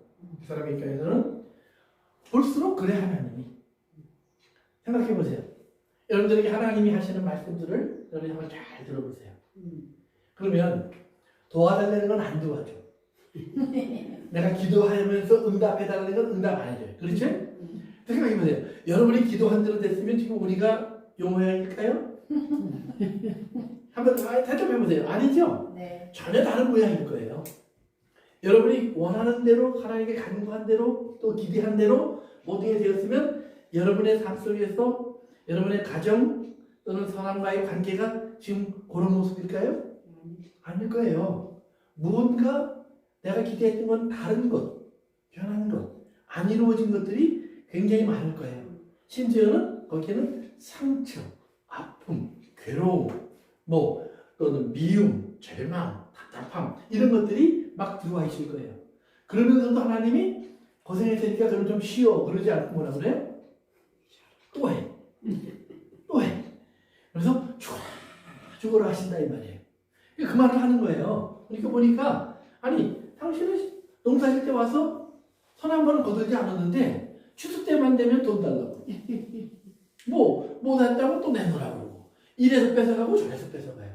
A: 볼수록 그래 하나님이 생각해 보세요. 여러분들에게 하나님이 하시는 말씀들을 여러분이 한번 잘 들어보세요. 그러면 도와달라는 건 안 도와줘. 내가 기도하면서 응답해달라는 건 응답 안 해줘요. 그렇죠? 생각해 보세요. 여러분이 기도한 대로 됐으면 지금 우리가 요 모양일까요? 한번 대답해 보세요. 아니죠?
D: 네.
A: 전혀 다른 모양일 거예요. 여러분이 원하는 대로 하나님께 간구한 대로 또 기대한 대로 모든 게 되었으면 여러분의 삶 속에서 여러분의 가정 또는 사람과의 관계가 지금 그런 모습일까요? 아닐 거예요. 무언가 내가 기대했던 건 다른 것, 변한 것, 안 이루어진 것들이 굉장히 많을 거예요. 심지어는 거기에는 상처, 아픔, 괴로움, 또는 미움, 절망, 답답함 이런 것들이 막 들어와 있을 거예요. 그러면서도 하나님이 고생했으니까 그럼 좀 쉬어 그러지 않고 뭐라 그래요? 또 해. 또 해. 그래서 죽어라 하신다 이 말이에요. 그 말을 하는 거예요. 그러니까 보니까 아니 당신은 농사질 때 와서 선 한 번은 거두지 않았는데 추수 때만 되면 돈 달라고 못 했다고 또 내놓으라고 그러고 이래서 뺏어가고 저래서 뺏어가요.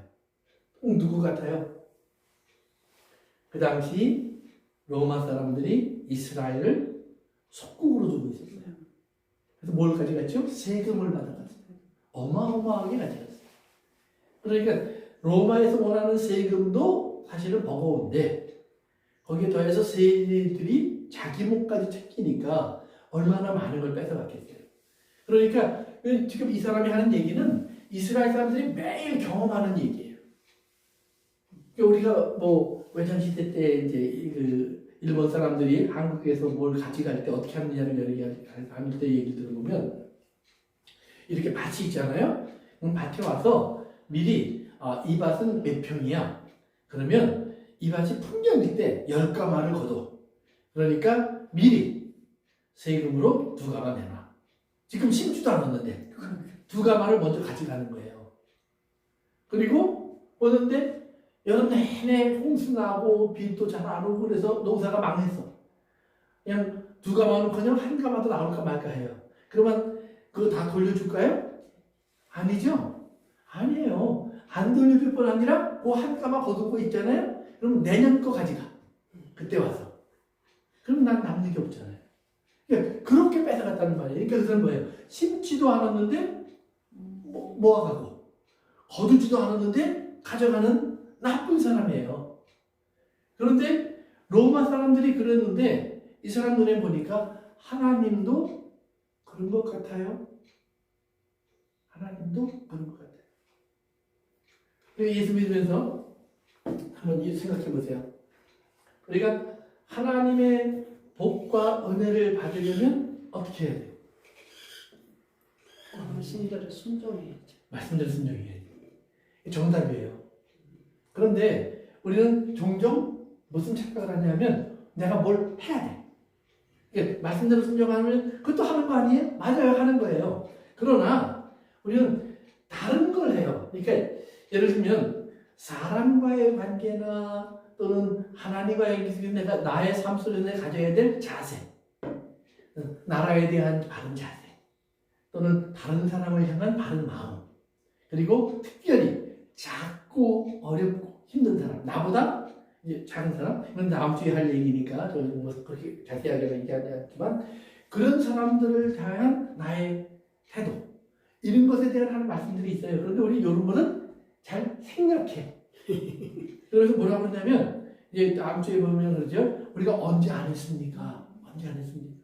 A: 누구 같아요? 그 당시 로마 사람들이 이스라엘을 속국으로 두고 있었어요. 그래서 뭘 가져갔죠? 세금을 받아갔어요. 어마어마하게 가져갔어요. 그러니까 로마에서 원하는 세금도 사실은 버거운데 거기에 더해서 세리들이 자기 목까지 챙기니까 얼마나 많은 걸 뺏어갔겠어요. 그러니까 지금 이 사람이 하는 얘기는 이스라엘 사람들이 매일 경험하는 얘기예요. 우리가 외전시대 때 이제 그 일본 사람들이 한국에서 뭘 가져갈 때 어떻게 하느냐를 얘기할 때 얘기 들어보면 이렇게 밭이 있잖아요. 그럼 밭에 와서 미리 이 밭은 몇 평이야. 그러면 이 밭이 풍년일 때 10가마를 거둬. 그러니까 미리 세금으로 2가마 내놔. 지금 심지도 않았는데 2가마를 먼저 가져가는 거예요. 그리고 오는데 여름 내내 홍수 나고 비도 잘 안 오고 그래서 농사가 망했어. 그냥 2가마는 그냥 1가마도 나올까 말까 해요. 그러면 그거 다 돌려줄까요? 아니죠? 아니에요. 안 돌려줄 뿐 아니라 그 1가마 거두고 있잖아요. 그럼 내년 거 가져가. 그때 와서. 그럼 난 남는 게 없잖아요. 그러니까 그렇게 뺏어갔다는 말이에요. 그러니까 그것은 뭐예요? 심지도 않았는데 모아가고 거두지도 않았는데 가져가는 나쁜 사람이에요. 그런데 로마 사람들이 그랬는데 이 사람 눈에 보니까 하나님도 그런 것 같아요. 하나님도 그런 것 같아요. 예수 믿으면서 한번 생각해 보세요. 우리가 하나님의 복과 은혜를 받으려면 어떻게 해야 돼요?
C: 말씀대로 순종해야죠.
A: 말씀대로 순종해야죠. 정답이에요. 그런데 우리는 종종 무슨 착각을 하냐면 내가 뭘 해야 돼. 그러니까 말씀대로 순종하면 그것도 하는 거 아니에요? 맞아요. 하는 거예요. 그러나 우리는 다른 걸 해요. 그러니까 예를 들면 사람과의 관계나 또는 하나님과의 관계 내가 나의 삶 속에서 가져야 될 자세, 나라에 대한 바른 자세, 또는 다른 사람을 향한 바른 마음, 그리고 특별히 작고 어렵고 힘든 사람, 나보다 이제 작은 사람, 이건 다음 주에 할 얘기니까 저 그렇게 자세하게는 얘기하지 않지만 그런 사람들을 향한 나의 태도, 이런 것에 대한 하는 말씀들이 있어요. 그런데 우리 이런 거는 잘 생략해. 그래서 뭐라고 그러냐면 이제 다음 주에 보면 그러죠. 우리가 언제 안 했습니까? 언제 안 했습니까?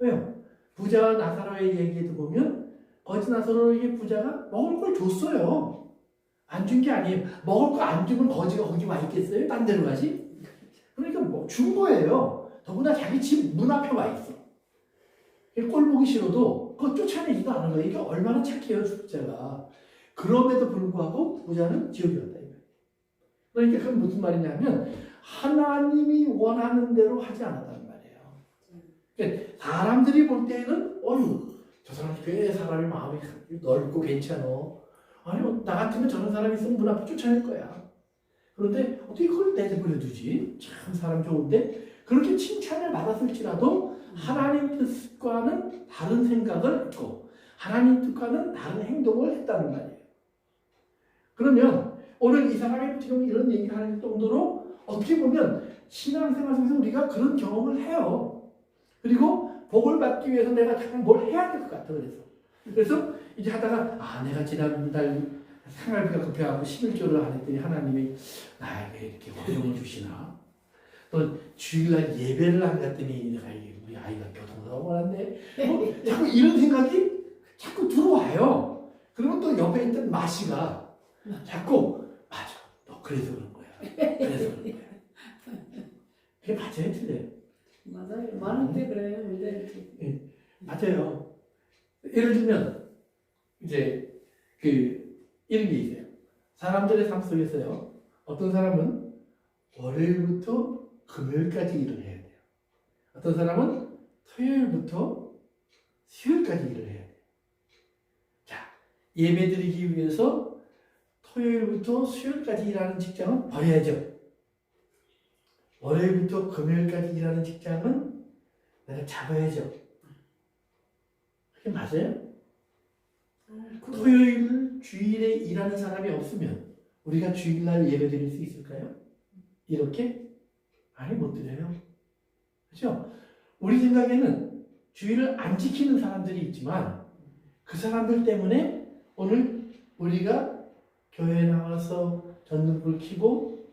A: 왜요? 부자와 나사로의 얘기에도 보면 거지 나사로에게 부자가 먹을 걸 줬어요. 안 준 게 아니에요. 먹을 거 안 주면 거지가 거기 와 있겠어요? 딴 데로 가지? 그러니까 준 거예요. 더구나 자기 집 문 앞에 와 있어. 꼴 보기 싫어도 그거 쫓아내지도 않은 거예요. 이게 얼마나 착해요, 부자가. 그럼에도 불구하고 부자는 지옥에 갔다. 그러니까 그건 무슨 말이냐면 하나님이 원하는 대로 하지 않았다는 말이에요. 그러니까 사람들이 볼 때에는 저 사람 꽤 사람이 마음이 넓고 괜찮아. 아니 나 같으면 저런 사람이 있으면 문 앞에 쫓아낼 거야. 그런데 어떻게 그걸 내버려 두지? 참 사람 좋은데 그렇게 칭찬을 받았을지라도 하나님 뜻과는 다른 생각을 했고 하나님 뜻과는 다른 행동을 했다는 말이에요. 그러면 오늘 이 사람이 지금 이런 얘기하는 정도로 어떻게 보면 신앙생활 속에서 우리가 그런 경험을 해요. 그리고 복을 받기 위해서 내가 잠깐 뭘 해야 될 것 같아. 그래서 이제 하다가 내가 지난달 생활비가 급해가고 11조를 안 했더니 하나님이 나에게 이렇게 어려움을 주시나. 또 주일날 예배를 안 갔더니 내가 이게 우리 아이가 교통사고가 났네. 자꾸 이런 생각이 자꾸 들어와요. 그러면 또 옆에 있던 마씨가 자꾸 맞아. 너 그래서 그런 거야. 그래서 그런 거야. 그게 맞아요, 틀려요?
B: 맞아요. 많은데 그래요. 근데
A: 맞아요. 예를 들면 이제 이런 게 있어요. 사람들의 삶 속에서요. 어떤 사람은 월요일부터 금요일까지 일을 해야 돼요. 어떤 사람은 토요일부터 수요일까지 일을 해야 돼요. 자, 예배드리기 위해서 토요일부터 수요일까지 일하는 직장은 버려야죠. 월요일부터 금요일까지 일하는 직장은 내가 잡아야죠. 그게 맞아요? 토요일, 주일에 일하는 사람이 없으면 우리가 주일날 예배 드릴 수 있을까요? 이렇게? 아니, 못 드려요. 그렇죠? 우리 생각에는 주일을 안 지키는 사람들이 있지만 그 사람들 때문에 오늘 우리가 교회에 나와서 전등불 켜고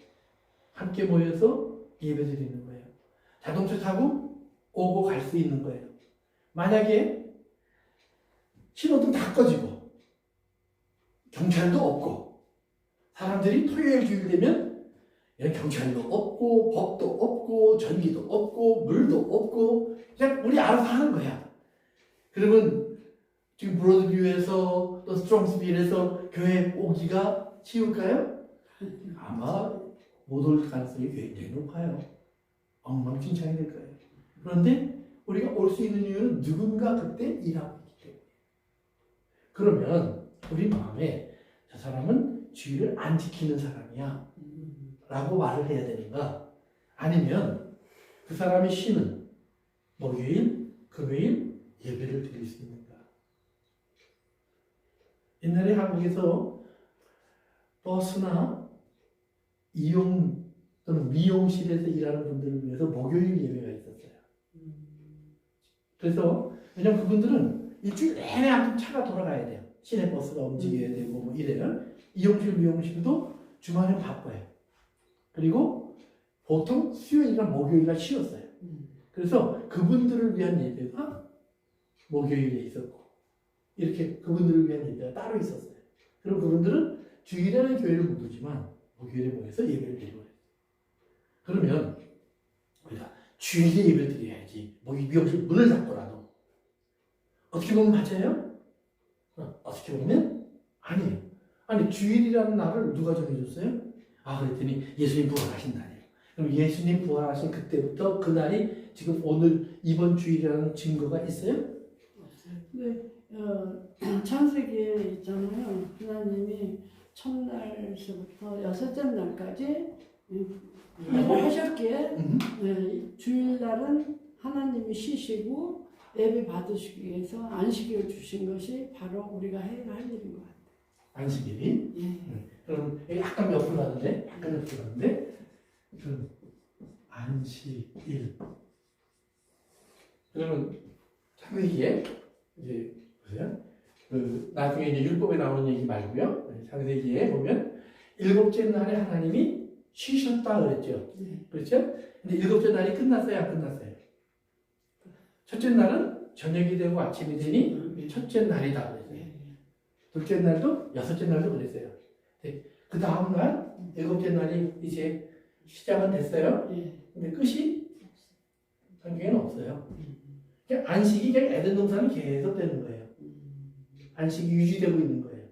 A: 함께 모여서 예배 드리는 거예요. 자동차 타고 오고 갈 수 있는 거예요. 만약에 신호등 다 꺼지고 경찰도 없고 사람들이 토요일 주일 되면 경찰도 없고 법도 없고 전기도 없고 물도 없고 그냥 우리 알아서 하는 거야. 그러면 지금 브로드뷰에서 또 스트롱스빌에서 교회 오기가 쉬울까요? 아마 못 올 가능성이 굉장히 높아요. 엉망진창이 될 거예요. 그런데 우리가 올 수 있는 이유는 누군가 그때 일하고 있기 때문에. 그러면 우리 마음에 저 사람은 주일을 안 지키는 사람이야 라고 말을 해야 되는가? 아니면 그 사람이 쉬는 목요일, 금요일 예배를 드릴 수 있는가? 옛날에 한국에서 버스나 이용 또는 미용실에서 일하는 분들을 위해서 목요일 예배가 있었어요. 그래서 왜냐면 그분들은 일주일 내내 아무튼 차가 돌아가야 돼요. 시내 버스가 움직여야 되고 뭐 이래요. 이용실, 미용실도 주말엔 바빠요. 그리고 보통 수요일이나 목요일날 쉬었어요. 그래서 그분들을 위한 예배가 목요일에 있었고 이렇게 그분들을 위한 예배가 따로 있었어요. 그럼 그분들은 주일에는 교회를 못 오지만 목요일에 모여서 예배를 드리고 그랬어요. 그러면 우리가 주일에 예배를 드려야지 미용실 문을 닫고라도 어떻게 보면 맞아요? 어떻게 보면 아니에요. 아니 주일이라는 날을 누가 정해줬어요? 그랬더니 예수님 부활하신 날이에요. 그럼 예수님 부활하신 그때부터 그 날이 지금 오늘 이번 주일이라는 증거가 있어요?
B: 근데 창세기에 있잖아요. 하나님이 첫날서부터 여섯째 날까지 일을 하셨기에 주일날은 하나님이 쉬시고 예배 받으시기 위해서 안식일을 주신 것이 바로 우리가 해야 할 일인 것 같아요.
A: 안식일이? 그럼 약간 옆으로 가는데? 약간 옆으로 가는데? 그럼 안식일. 그러면 창세기에 이제 보세요. 나중에 이제 율법에 나오는 얘기 말고요. 창세기에 보면 일곱째 날에 하나님이 쉬셨다 그랬죠. 그렇죠? 근데 일곱째 날이 끝났어요, 안 끝났어요? 첫째 날은 저녁이 되고 아침이 되니 첫째 날이다 그랬어요. 둘째 날도 여섯째 날도 그랬어요. 그 다음 날 일곱째 날이 이제 시작은 됐어요. 근데 끝이 성경에는 없어요. 그러니까 안식이 그냥 에덴 동산은 계속 되는 거예요. 안식이 유지되고 있는 거예요.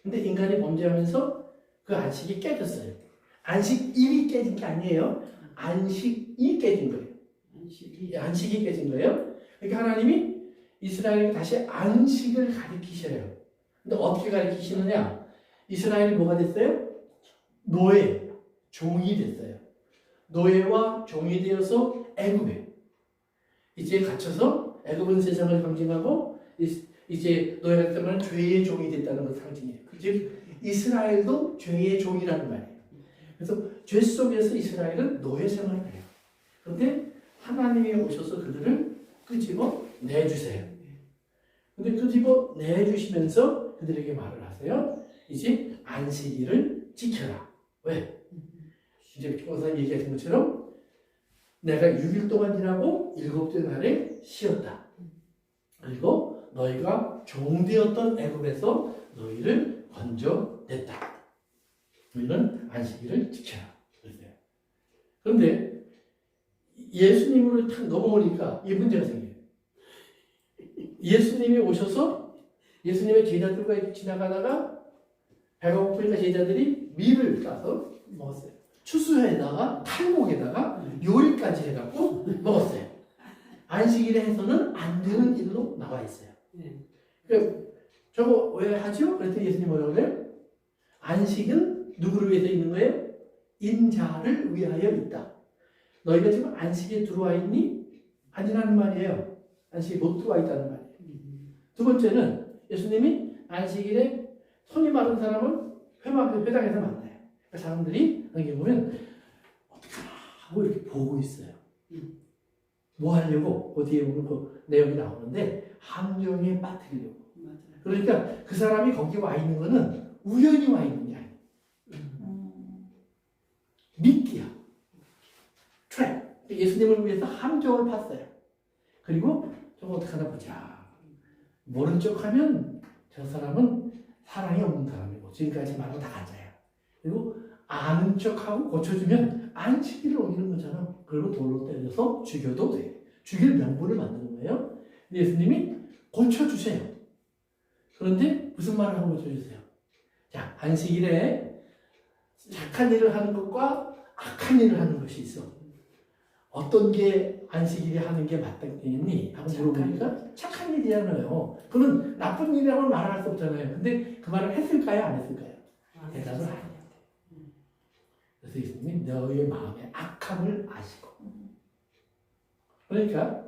A: 근데 인간이 범죄하면서 그 안식이 깨졌어요. 안식일이 깨진 게 아니에요. 안식이 깨진 거예요. 안식이 깨진 거예요. 그러니까 하나님이 이스라엘에게 다시 안식을 가르치셔요. 근데 어떻게 가르치시느냐? 이스라엘이 뭐가 됐어요? 노예, 종이 됐어요. 노예와 종이 되어서 애굽에 이제 갇혀서 애굽은 세상을 상징하고 이제 노예가 되면 죄의 종이 됐다는 것을 상징해요. 즉 이스라엘도 죄의 종이라는 말이에요. 그래서 죄 속에서 이스라엘은 노예 생활을 해요. 그런데 하나님이 오셔서 그들을 끄집어 내주세요. 근데 끄집어 내주시면서 그들에게 말을 하세요. 이제 안식일을 지켜라. 왜? 이제 교사님 얘기하신 것처럼 내가 6일 동안 일하고 7째 날에 쉬었다. 그리고 너희가 종되었던 애굽에서 너희를 건져냈다. 너희는 안식일을 지켜라. 그랬어요. 그런데 예수님으로 탁 넘어오니까 이 문제가 생겨요. 예수님이 오셔서 예수님의 제자들과 지나가다가 배가 고프니까 제자들이 밀을 따서 먹었어요. 추수에다가 탈곡에다가 요리까지 해갖고 먹었어요. 안식일에 해서는 안 되는 일로 나와 있어요. 그러니까 저거 왜 하죠? 그랬더니 예수님 뭐라고 그래요? 안식은 누구를 위해서 있는 거예요? 인자를 위하여 있다. 너희가 지금 안식에 들어와 있니? 아니라는 말이에요. 안식에 못 들어와 있다는 말이에요. 두 번째는 예수님이 안식일에 손이 마른 사람을 회당에서 만나요. 그러니까 사람들이 여기 보면 어떡하나 하고 이렇게 보고 있어요. 뭐 하려고? 어디에 보면 그 내용이 나오는데 함정에 빠뜨리려고. 그러니까 그 사람이 거기 와 있는 거는 우연히 와 있는 게 아니에요. 미끼야. 트랩. 예수님을 위해서 함정을 팠어요. 그리고 저거 어떡하나 보자. 모른 척하면 저 사람은 사랑이 없는 사람이고 지금까지 말한 거 다 가짜야. 그리고 아는 척하고 고쳐주면 안식일을 어기는 거잖아. 그리고 돌로 때려서 죽여도 돼. 죽일 명분을 만드는 거예요. 근데 예수님이 고쳐주세요. 그런데 무슨 말을 하고 고쳐주세요? 자, 안식일에 착한 일을 하는 것과 악한 일을 하는 것이 있어. 어떤 게 안식일에 하는 게 마땅했니? 하고 물어보니까 착한 일이잖아요. 그건 나쁜 일이라고는 말할 수 없잖아요. 근데 그 말을 했을까요? 안 했을까요? 대답을 안 해요. 그래서 예수님이 너희의 마음의 악함을 아시고. 그러니까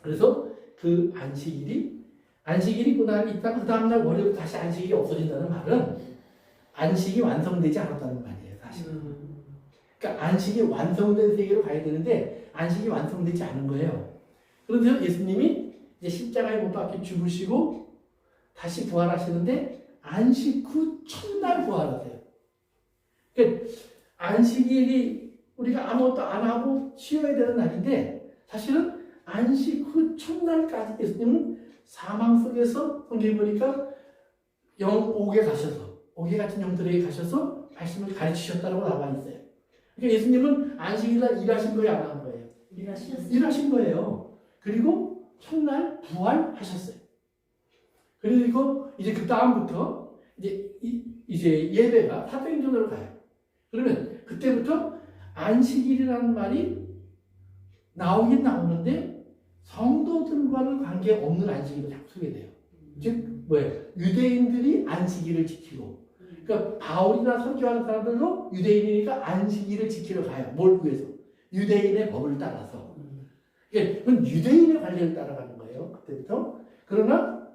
A: 그래서 그 안식일이 그날 있다가 그 다음날 월요일 다시 안식일이 없어진다는 말은 안식이 완성되지 않았다는 말이에요. 사실은. 그러니까 안식이 완성된 세계로 가야 되는데 안식이 완성되지 않은 거예요. 그래서 예수님이 이제 십자가에 못 박혀 죽으시고 다시 부활하시는데 안식 후 첫날 부활하세요. 그러니까 안식일이 우리가 아무것도 안 하고 쉬어야 되는 날인데 사실은 안식 후 첫날까지 예수님은 사망 속에서 성경에 보니까 옥에 가셔서 옥에 같은 영들에게 가셔서 말씀을 가르치셨다고 나와 있어요. 그러니까 예수님은 안식일날 일하신 거예요, 안 한 거예요? 일하신 거예요. 그리고 첫날 부활하셨어요. 그리고 이제 그 다음부터 이제 예배가 사도행전으로 가요. 그러면 그때부터 안식일이라는 말이 나오긴 나오는데 성도들과는 관계 없는 안식일을 자꾸 쓰게 돼요. 즉 뭐예요? 유대인들이 안식일을 지키고. 그러니까 바울이나 설교하는 사람들도 유대인이니까 안식일을 지키러 가요. 뭘 위해서? 유대인의 법을 따라서. 그건 유대인의 관례를 따라가는 거예요. 그때부터. 그러나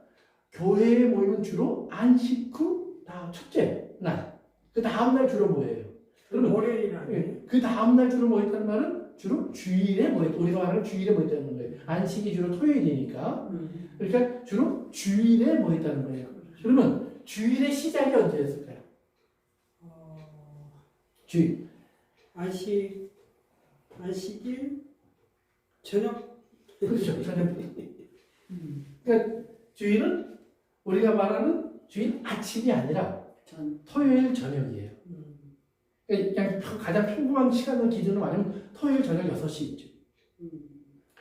A: 교회에 모이면 주로 안식 후 첫째 날. 그 다음날 주로 모여요. 그러면
C: 월요일이라는
A: 그 다음날 주로 모였다는 말은 주로 주일에 모였다. 우리가 말하는 주일에 모였다는 거예요. 안식이 주로 토요일이니까. 그러니까 주로 주일에 모였다는 거예요. 그러면 주일의 시작이 언제였을까요? 주일.
C: 안식일 저녁.
A: 그렇죠. 저녁. 그러니까 주일은 우리가 말하는 주일 아침이 아니라 토요일 저녁이에요. 그냥 가장 평범한 시간을 기준으로 말하면 토요일 저녁 6시죠.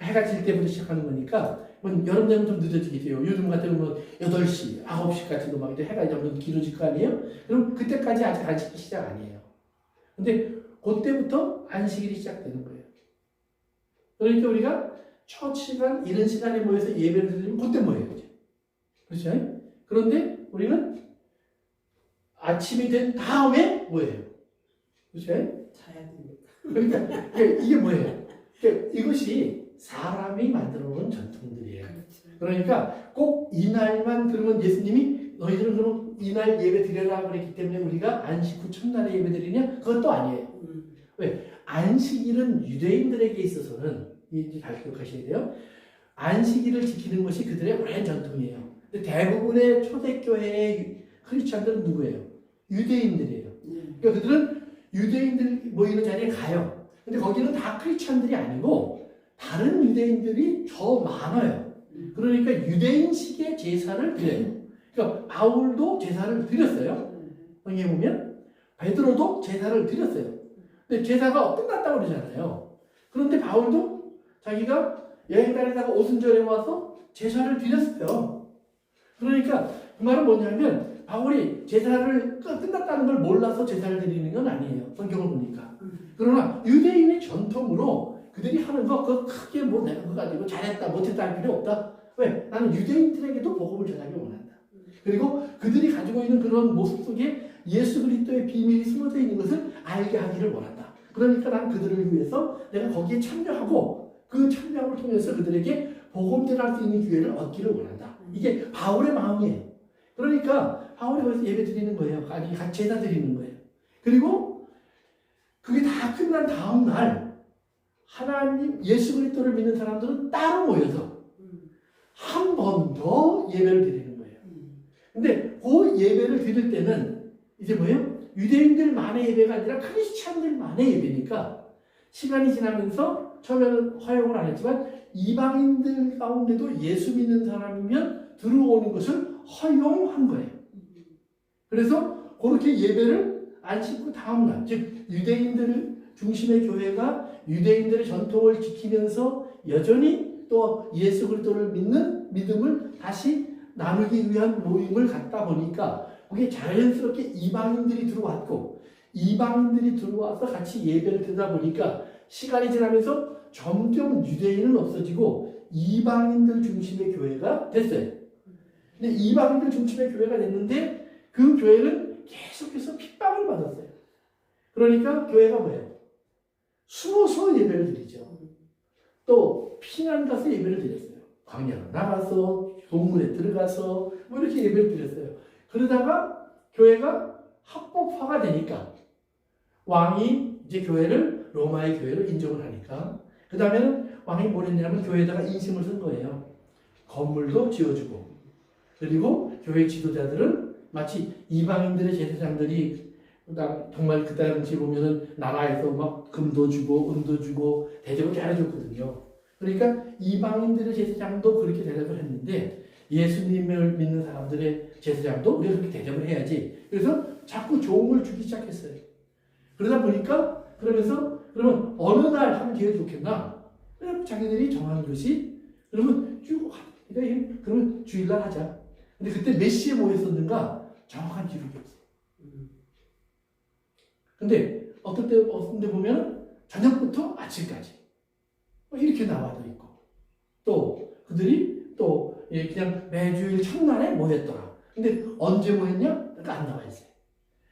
A: 해가 질 때부터 시작하는 거니까 뭐 여름 되면 좀 늦어지겠죠. 요즘 같은 뭐 8시, 9시까지도 막 해가 좀 길어질 거 아니에요? 그럼 그때까지 아직 안식이 시작 아니에요. 근데 그때부터 안식일이 시작되는 거예요. 그러니까 우리가 첫 시간, 이른 시간에 모여서 예배를 드리면 그때 모여요. 그렇죠? 그런데 우리는 아침이 된 다음에 뭐예요? 그렇죠?
C: 자야 되니까.
A: 그러니까 이게 뭐예요? 그러니까 이것이 사람이 만들어 놓은 전통들이에요. 그러니까 꼭 이날만 그러면 예수님이 너희들은 그럼 이날 예배 드려라 그랬기 때문에 우리가 안식 후 첫날에 예배 드리냐? 그것도 아니에요. 왜? 안식일은 유대인들에게 있어서는 이제 잘 기억하셔야 돼요. 안식일을 지키는 것이 그들의 오랜 전통이에요. 근데 대부분의 초대교회의 크리스찬들은 누구예요? 유대인들이에요. 그러니까 그들은 유대인들 모이는 자리에 가요. 근데 거기는 다 크리스찬들이 아니고 다른 유대인들이 더 많아요. 그러니까 유대인식의 제사를 드려요. 그러니까 바울도 제사를 드렸어요. 여기 보면 베드로도 제사를 드렸어요. 근데 제사가 끝났다고 그러잖아요. 그런데 바울도 자기가 여행 다니다가 오순절에 와서 제사를 드렸어요. 그러니까 그 말은 뭐냐면 바울이 제사를 끝났다는 걸 몰라서 제사를 드리는 건 아니에요. 성경을 보니까. 그러나 유대인의 전통으로 그들이 하는 거 그거 크게 뭐 내가 그거 가지고 잘했다 못했다 할 필요 없다. 왜? 나는 유대인들에게도 복음을 전하기 원한다. 그리고 그들이 가지고 있는 그런 모습 속에 예수 그리스도의 비밀이 숨어져 있는 것을 알게 하기를 원한다. 그러니까 난 그들을 위해서 내가 거기에 참여하고 그 참여함을 통해서 그들에게 복음 전할 수 있는 기회를 얻기를 원한다. 이게 바울의 마음이에요. 그러니까 바울이 거기서 예배 드리는 거예요. 아니 같이 제사 드리는 거예요. 그리고 그게 다 끝난 다음 날 하나님 예수 그리스도를 믿는 사람들은 따로 모여서 한 번 더 예배를 드리는 거예요. 근데 그 예배를 드릴 때는 이제 뭐예요? 유대인들만의 예배가 아니라 크리스찬들만의 예배니까 시간이 지나면서 처음에는 허용을 안 했지만 이방인들 가운데도 예수 믿는 사람이면 들어오는 것을 허용한 거예요. 그래서 그렇게 예배를 안 싣고 다음날, 즉 유대인들 중심의 교회가 유대인들의 전통을 지키면서 여전히 또 예수 그리스도를 믿는 믿음을 다시 나누기 위한 모임을 갖다 보니까 그게 자연스럽게 이방인들이 들어왔고 이방인들이 들어와서 같이 예배를 드리다 보니까 시간이 지나면서 점점 유대인은 없어지고 이방인들 중심의 교회가 됐어요. 근데 이방인들 중심의 교회가 됐는데 그 교회는 계속해서 핍박을 받았어요. 그러니까 교회가 뭐예요? 숨어서 예배를 드리죠. 또 피난 가서 예배를 드렸어요. 광야로 나가서 동굴에 들어가서 뭐 이렇게 예배를 드렸어요. 그러다가 교회가 합법화가 되니까 왕이 이제 교회를 로마의 교회로 인정을 하니까 그 다음에는 왕이 뭘 했냐면 교회에다가 인심을 쓴 거예요. 건물도 지어주고 그리고 교회 지도자들은 마치 이방인들의 제사장들이 정말 그 당시 보면은 나라에서 막 금도 주고 은도 주고 대접을 잘해줬거든요. 그러니까 이방인들의 제사장도 그렇게 대접을 했는데 예수님을 믿는 사람들의 제사장도 우리가 그렇게 대접을 해야지. 그래서 자꾸 좋은 걸 주기 시작했어요. 그러다 보니까 그러면 어느 날 하면 제일 좋겠나? 그냥 자기들이 정하는 것이 그러면 그러면 주일날 하자. 근데 그때 몇 시에 모였었는가 정확한 기록이 없어요. 근데 어떤 데 보면 저녁부터 아침까지 이렇게 나와도 있고 또 그들이 또 그냥 매주일 첫날에 모였더라. 근데 언제 모였냐? 그러니까 안 나와 있어요.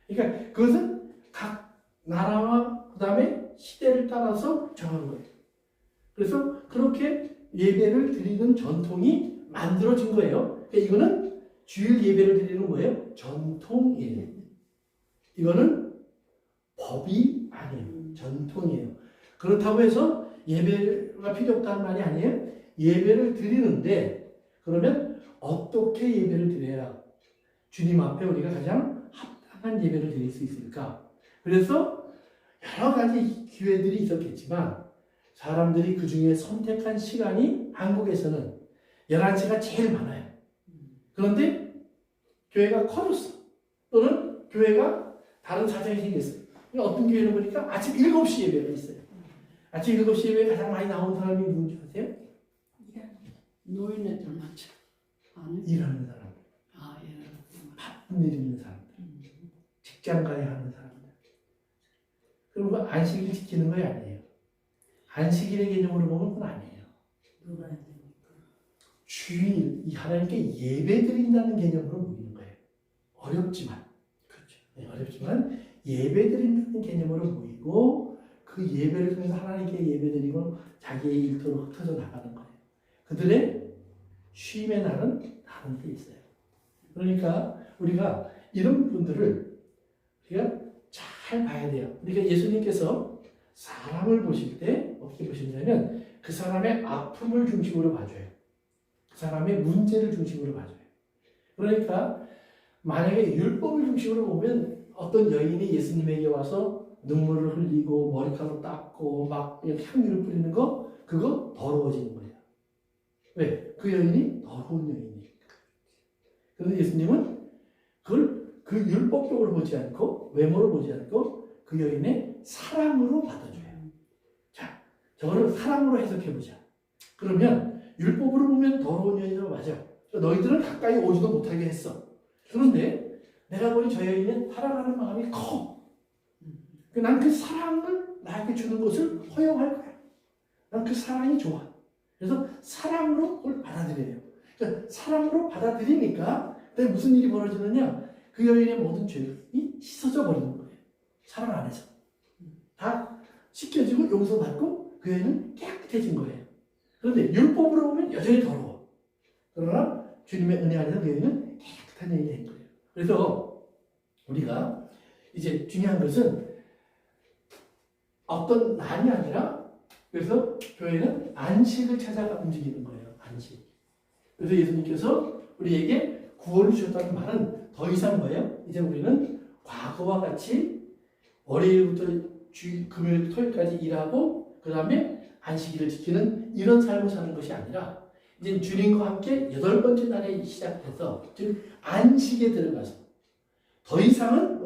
A: 그러니까 그것은 각 나라와 그 다음에 시대를 따라서 정한 거예요. 그래서 그렇게 예배를 드리는 전통이 만들어진 거예요. 그러니까 이거는 주일 예배를 드리는 거예요. 전통이에요. 이거는 법이 아니에요. 전통이에요. 그렇다고 해서 예배가 필요 없다는 말이 아니에요. 예배를 드리는데 그러면 어떻게 예배를 드려야 주님 앞에 우리가 가장 합당한 예배를 드릴 수 있을까? 그래서 여러 가지 기회들이 있었겠지만 사람들이 그 중에 선택한 시간이 한국에서는 11시가 제일 많아요. 그런데 교회가 커졌어. 또는 교회가 다른 사정이 생겼어요. 어떤 교회를 보니까 아침 7시 예배가 있어요. 아침 7시 예배에 가장 많이 나온 사람이 누군지 아세요?
B: 노인네들 많죠.
A: 일하는 사람.
B: 일하는
A: 바쁜 일 있는 사람들. 직장 가야 하는 사람들. 그리고 안식일 지키는 거 아니에요. 안식일의 개념으로 보면 그건 아니에요.
B: 놀아야 되니까.
A: 주일, 이 하나님께 예배 드린다는 개념으로 보이는 거예요. 어렵지만. 그렇죠. 네, 어렵지만 예배 드린다는 개념으로 보이고 그 예배를 통해서 하나님께 예배 드리고 자기의 일터로 흩어져 나가는 거예요. 그들의 쉼의 날은 다른 데 있어요. 그러니까 우리가 이런 분들을 우리가 잘 봐야 돼요. 그러니까 예수님께서 사람을 보실 때 어떻게 보시냐면 그 사람의 아픔을 중심으로 봐줘요. 그 사람의 문제를 중심으로 봐줘요. 그러니까 만약에 율법을 중심으로 보면 어떤 여인이 예수님에게 와서 눈물을 흘리고 머리카락 닦고 막 이렇게 향유를 뿌리는 거 그거 더러워지는 거예요. 왜? 그 여인이 더러운 여인이니까. 그래서 예수님은 그걸 그 율법적으로 보지 않고 외모를 보지 않고 그 여인의 사랑으로 받아줘요. 자, 저거를 사랑으로 해석해보자. 그러면 율법으로 보면 더러운 여인으로 맞아. 너희들은 가까이 오지도 못하게 했어. 그런데 내가 보니 저 여인은 사랑하는 마음이 커. 난 그 사랑을 나에게 주는 것을 허용할 거야. 난 그 사랑이 좋아. 그래서 사랑으로 그걸 받아들여요. 그러니까 사랑으로 받아들이니까 근데 무슨 일이 벌어지느냐? 그 여인의 모든 죄이 씻어져 버리는 거예요. 사랑 안에서. 다 씻겨지고 용서받고 그 여인은 깨끗해진 거예요. 그런데 율법으로 보면 여전히 더러워. 그러나 주님의 은혜 안에서 그 여인은 깨끗한 여인이 된 거예요. 그래서 우리가 이제 중요한 것은 어떤 난이 아니라 그래서 교회는 안식을 찾아가 움직이는 거예요. 안식. 그래서 예수님께서 우리에게 구원을 주셨다는 말은 더 이상 뭐예요? 이제 우리는 과거와 같이 월요일부터 금요일, 토요일까지 일하고 그 다음에 안식일을 지키는 이런 삶을 사는 것이 아니라 이제 주님과 함께 8번째 날에 시작해서 즉 안식에 들어가서 더 이상은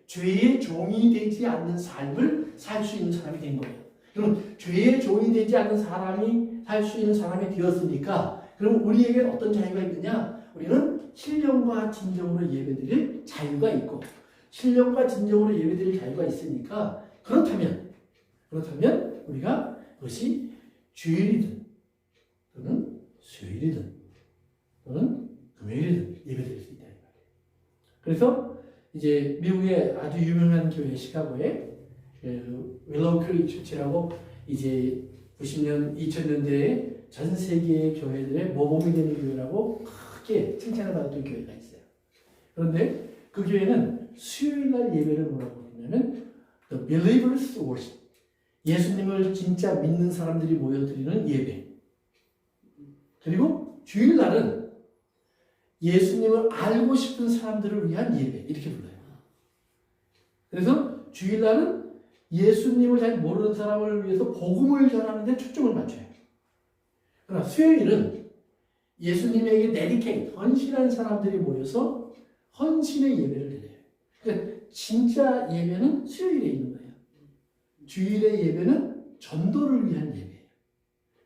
A: 죄의 종이 되지 않는 삶을 살 수 있는 사람이 된 거예요. 그럼 죄의 종이 되지 않는 사람이 살 수 있는 사람이 되었으니까 그럼 우리에게 어떤 자유가 있느냐? 우리는 신령과 진정으로 예배드릴 자유가 있고 신령과 진정으로 예배드릴 자유가 있으니까 그렇다면 우리가 그것이 주일이든 또는 수요일이든 또는 금요일이든 예배드릴 수 있다. 그래서 이제 미국의 아주 유명한 교회 시카고에 윌로우 크릭 처치라고 이제 90년, 2000년대에 전 세계의 교회들의 모범이 되는 교회라고 크게 칭찬을 받았던 교회가 있어요. 그런데 그 교회는 수요일 날 예배를 뭐라고 부르냐면 The Believers Worship. 예수님을 진짜 믿는 사람들이 모여드리는 예배. 그리고 주일 날은 예수님을 알고 싶은 사람들을 위한 예배. 이렇게 불러요. 그래서 주일 날은 예수님을 잘 모르는 사람을 위해서 복음을 전하는 데 초점을 맞춰요. 그러나 수요일은 예수님에게 데디케이트, 헌신한 사람들이 모여서 헌신의 예배를 드려요. 그러니까 진짜 예배는 수요일에 있는 거예요. 주일의 예배는 전도를 위한 예배예요.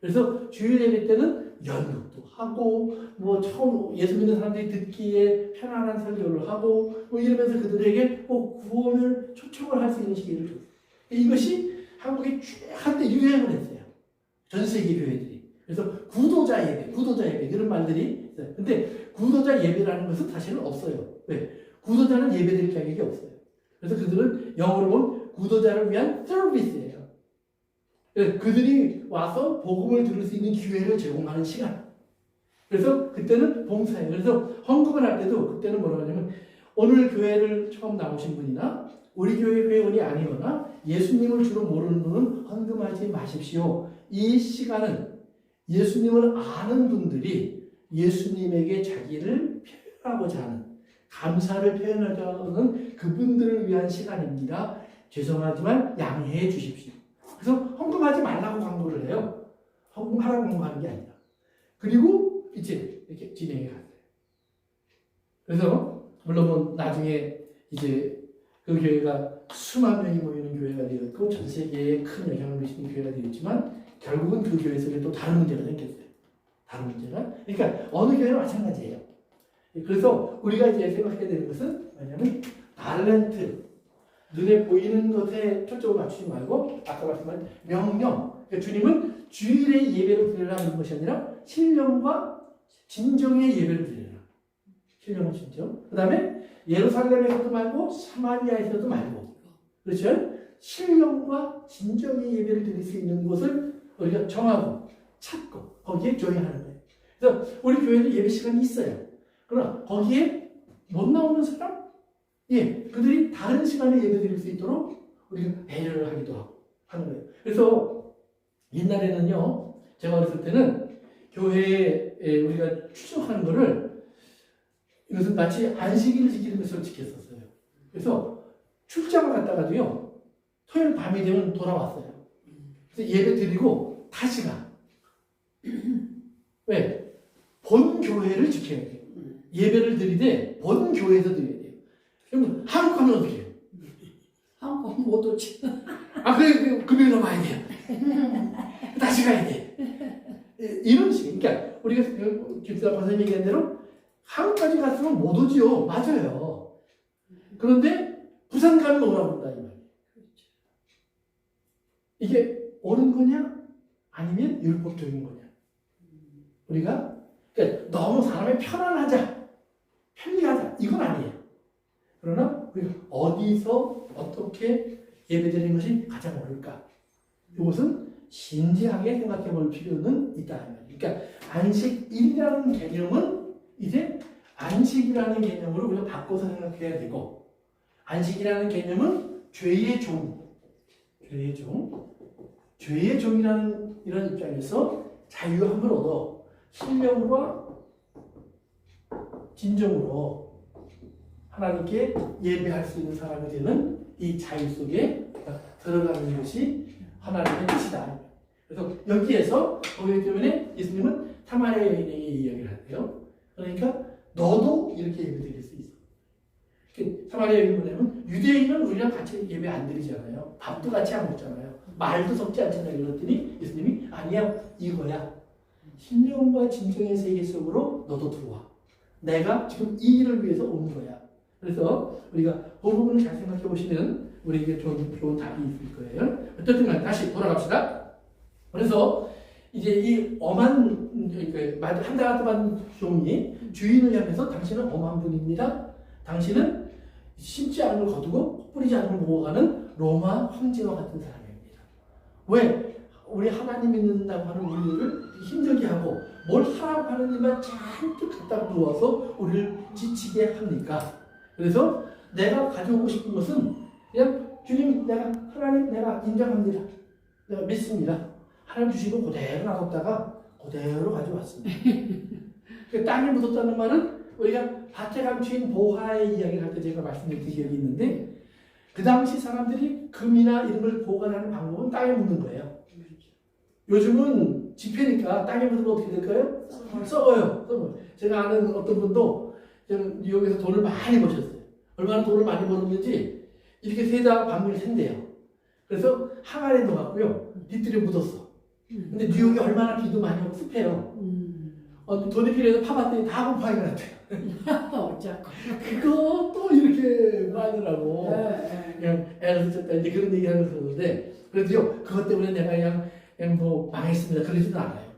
A: 그래서 주일 예배 때는 연극도 하고 뭐 처음 예수 믿는 사람들이 듣기에 편안한 설교를 하고 뭐 이러면서 그들에게 구원을 초청을 할 수 있는 시기를 줬어요. 이것이 한국에 한때 유행을 했어요. 전 세계 교회들이. 그래서 구도자 예배 이런 말들이 있어요. 근데 구도자 예배라는 것은 사실은 없어요. 왜? 구도자는 예배드릴 자격이 없어요. 그래서 그들은 영어로 보면 구도자를 위한 서비스예요. 그들이 와서 복음을 들을 수 있는 기회를 제공하는 시간. 그래서 그때는 봉사예요. 그래서 헌금을 할 때도 그때는 뭐라고 하냐면 오늘 교회를 처음 나오신 분이나 우리 교회 회원이 아니거나 예수님을 주로 모르는 분은 헌금하지 마십시오. 이 시간은 예수님을 아는 분들이 예수님에게 자기를 표현하고자 하는 감사를 표현하고자 하는 그분들을 위한 시간입니다. 죄송하지만 양해해 주십시오. 그래서 헌금하지 말라고 광고를 해요. 헌금하라고 광고하는 게 아니라. 그리고 이제 이렇게 진행해 갔어요. 그래서 물론 뭐 나중에 이제 그 교회가 수만 명이 모이는 교회가 되었고 전 세계에 큰 영향을 미치는 교회가 되었지만 결국은 그 교회 속에 또 다른 문제가 생겼어요. 다른 문제가. 그러니까 어느 교회나 마찬가지예요. 그래서 우리가 이제 생각해야 되는 것은 뭐냐면 달란트, 눈에 보이는 것에 초점을 맞추지 말고 아까 말씀한 명령. 그러니까 주님은 주일에 예배를 드리라는 것이 아니라 신령과 진정의 예배를 드리라. 신령과 진정. 그 다음에 예루살렘에서도 말고 사마리아에서도 말고. 그렇죠? 신령과 진정의 예배를 드릴 수 있는 곳을 우리가 정하고 찾고 거기에 조용하는 거예요. 그래서 우리 교회도 예배 시간이 있어요. 그러나 거기에 못 나오는 사람? 예, 그들이 다른 시간에 예배 드릴 수 있도록 우리가 배려를 하기도 하고 하는 거예요. 그래서 옛날에는요, 제가 어렸을 때는 교회에 우리가 출석하는 거를 이것은 마치 안식일을 지키는 것처럼 지켰었어요. 그래서 출장을 갔다가도요, 토요일 밤이 되면 돌아왔어요. 그래서 예배 드리고 다시 가. 왜? 본 교회를 지켜야 돼요. 예배를 드리되 본 교회에서 드려야 돼요. 그러면 한국 가면 어떻게 해요?
B: 한국 못 오지.
A: 아, 그래, 금요일에 와야 돼요. 다시 가야 돼. 이런 식. 그러니까, 우리가 김수아 박사님 얘기한 대로 한국까지 갔으면 못 오지요. 맞아요. 그런데 부산 가면 오라고 한다, 이 말이에요. 이게 옳은 거냐? 아니면 율법적인 거냐? 우리가, 그러니까 너무 사람이 편안하자, 편리하자, 이건 아니에요. 그러나, 우리가 어디서 어떻게 예배드리는 것이 가장 옳을까? 이것은 진지하게 생각해 볼 필요는 있다. 그러니까 안식일이라는 개념은 이제 안식이라는 개념으로 우리가 바꿔서 생각해야 되고, 안식이라는 개념은 죄의 종이라는 이런 입장에서 자유함을 얻어 신령과 진정으로 하나님께 예배할 수 있는 사람이 되는 이 자유 속에 들어가는 것이 하나님의 뜻이다. 그래서 여기에서 보기 때문에 예수님은 사마리아 여인에게 이야기를 하세요. 그러니까 너도 이렇게 예배 드릴 수 있어. 사마리아 여인이 뭐냐면 유대인은 우리랑 같이 예배 안 드리잖아요. 밥도 같이 안 먹잖아요. 말도 섞지 않잖아요. 그랬더니 예수님이 아니야, 이거야. 신령과 진정의 세계 속으로 너도 들어와. 내가 지금 이 일을 위해서 온 거야. 그래서 우리가 그 부분을 잘 생각해 보시면 우리에게 좋은 답이 있을 거예요. 어쨌든 간에 다시 돌아갑시다. 그래서 이제 이 엄한 한 달 동안 종이 주인을 향해서 당신은 엄한 분입니다. 당신은 심지 않은 걸 거두고 뿌리지 않은 걸 모아가는 로마 황제와 같은 사람입니다. 왜? 우리 하나님 믿는다고 하는 우리를 힘들게 하고 뭘 하라고 하는 일만 잔뜩 갖다 놓아서 우리를 지치게 합니까? 그래서 내가 가져오고 싶은 것은 그냥 주님, 하나님 내가 인정합니다. 내가 믿습니다. 하나님 주시고 그대로 놔뒀다가 그대로 가져왔습니다. 땅에 묻었다는 말은 우리가 밭에 감추인 보화의 이야기를 할 때 제가 말씀드린 기억이 있는데, 그 당시 사람들이 금이나 이런 걸 보관하는 방법은 땅에 묻는 거예요. 요즘은 지폐니까 땅에 묻으면 어떻게 될까요? 썩어요. 제가 아는 어떤 분도 뉴욕에서 돈을 많이 버셨어요. 얼마나 돈을 많이 벌었는지 이렇게 세다가 밤을 샌대요. 그래서 항아리에 넣어갖고요, 뒤뜰에 묻었어. 근데 뉴욕이 얼마나 비도 많이 오고 습해요. 돈이 필요해서 파봤더니 다 곰팡이가 났대요.
B: 어쩌고.
A: 그것도 이렇게 말하더라고. 그냥 애를 썼다 이제 그런 얘기 하면서 그러는데, 그래도요, 그것 때문에 내가 그냥 뭐 망했습니다. 그러지는 않아요.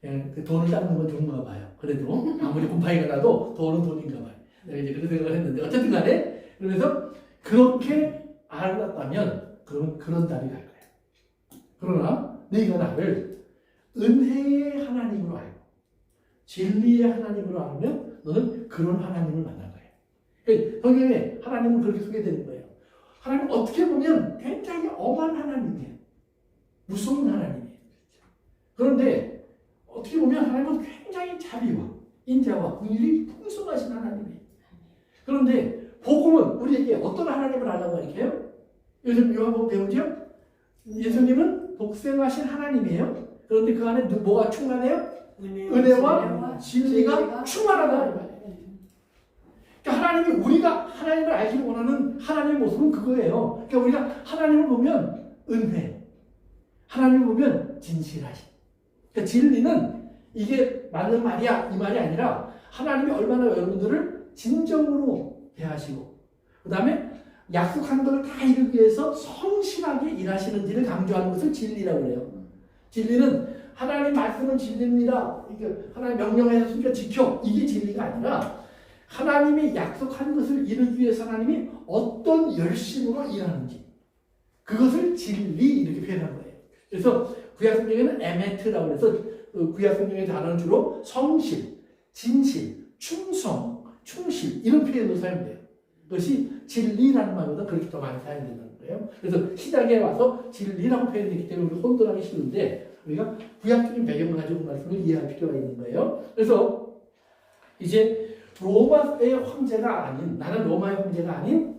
A: 그냥 그 돈을 닦는 건 좋은가 봐요. 그래도 아무리 곰팡이가 나도 돈은 돈인가 봐요. 내가 이제 그런 생각을 했는데, 어쨌든 간에, 그래서 그렇게 알았다면, 그러면 그런 날이 갈 거예요. 그러나, 네가 나를 은혜의 하나님으로 알고, 진리의 하나님으로 알면, 너는 그런 하나님을 만날 거예요. 그러니까 성경에 하나님은 그렇게 소개되는 거예요. 하나님 어떻게 보면 굉장히 엄한 하나님이에요. 무서운 하나님이에요. 그런데 어떻게 보면 하나님은 굉장히 자비와 인자와 긍휼이 풍성하신 하나님이에요. 그런데 복음은 우리에게 어떤 하나님을 알라고 하니까요? 요즘 요한복음 배우죠? 예수님은 복생하신 하나님이에요. 그런데 그 안에 뭐가 충만해요? 은혜와 진리가 충만하다 이 말이에요. 그러니까 하나님이 우리가 하나님을 알기를 원하는 하나님의 모습은 그거예요. 그러니까 우리가 하나님을 보면 은혜, 하나님을 보면 진실하심. 그러니까 진리는 이게 맞는 말이야 이 말이 아니라 하나님이 얼마나 여러분들을 진정으로 대하시고 그 다음에 약속한 것을 다 이루기 위해서 성실하게 일하시는지를 강조하는 것을 진리라고 해요. 진리는 하나님 말씀은 진리입니다. 하나님 명령에서 숨겨 지켜. 이게 진리가 아니라 하나님이 약속한 것을 이루기 위해서 하나님이 어떤 열심으로 일하는지 그것을 진리 이렇게 표현한 거예요. 그래서 구약성경에는 에메트라고 해서 구약성경의 단어는 주로 성실, 진실, 충성, 충실 이런 표현으로 사용돼요. 그것이 진리라는 말보다 그렇게 더 많이 사용된다는 거예요. 그래서 시작에 와서 진리라고 표현되기 때문에 우리 혼돈하기 쉬운데 우리가 구약적인 배경을 가지고 말씀을 이해할 필요가 있는 거예요. 그래서 이제 로마의 황제가 아닌 나는 로마의 황제가 아닌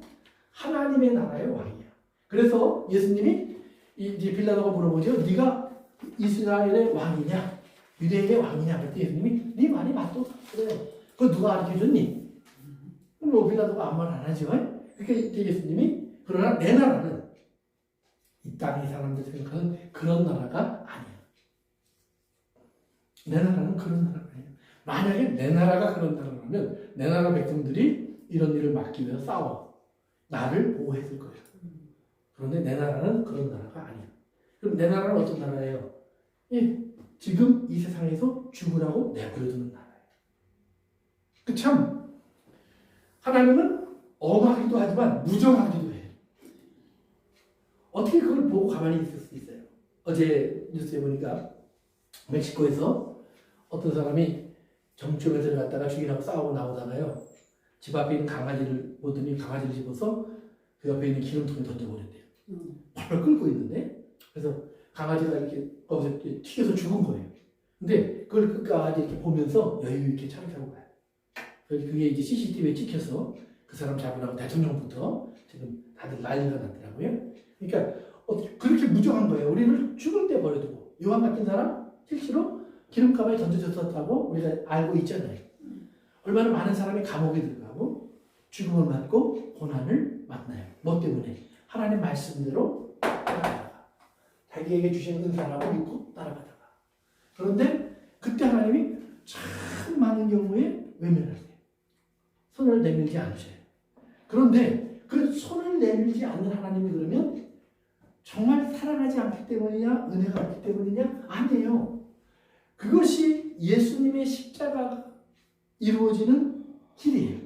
A: 하나님의 나라의 왕이야. 그래서 예수님이 이제 빌라도가 물어보죠. 네가 이스라엘의 왕이냐? 유대인의 왕이냐? 그때 예수님이 네 말이 맞다. 그래요. 그거 누가 가르쳐줬니? 뭐 빌라도가 아무 말 안 하죠. 그러니까 이제 예수님이 그러나 내 나라는 이 땅의 사람들 생각하는 그런 나라가 아니야. 내 나라는 그런 나라가 아니야. 만약에 내 나라가 그런 나라라면 내 나라 백성들이 이런 일을 막기 위해서 싸워. 나를 보호했을 거야. 그런데 내 나라는 그런 나라가 아니야. 그럼 내 나라는 어떤 나라예요? 지금 이 세상에서 죽으라고 내버려두는 나라예요. 참 하나님은 엄하기도 하지만 무정하기도 해. 어떻게 그걸 보고 가만히 있을 수 있어요? 어제 뉴스에 보니까 멕시코에서 어떤 사람이 정치업에 들어갔다가 주인하고 싸우고 나오다가요. 집 앞에 있는 강아지를 보더니 강아지를 집어서 그 옆에 있는 기름통에 던져버렸대요. 발을 끌고 있는데 그래서 강아지가 이렇게 거기서 튀겨서 죽은 거예요. 근데 그걸 끝까지 이렇게 보면서 여유 있게 차를 타고 가요. 그게 이제 CCTV에 찍혀서 그 사람 잡으라고 대통령부터 지금 다들 난리가 났더라고요. 그러니까 그렇게 무정한 거예요. 우리를 죽을 때 버려두고 요한 같은 사람 실제로 기름가마에 던져졌었다고 우리가 알고 있잖아요. 얼마나 많은 사람이 감옥에 들어가고 죽음을 맞고 고난을 만나요. 뭐 때문에? 하나님 말씀대로 따라가다가 자기에게 주신 은사라고 믿고 따라가다가 그런데 그때 하나님이 참 많은 경우에 외면하세요. 손을 내밀지 않으셔요. 그런데 그 손을 내밀지 않는 하나님이 그러면 정말 사랑하지 않기 때문이냐 은혜가 없기 때문이냐? 아니에요. 그것이 예수님의 십자가가 이루어지는 길이에요.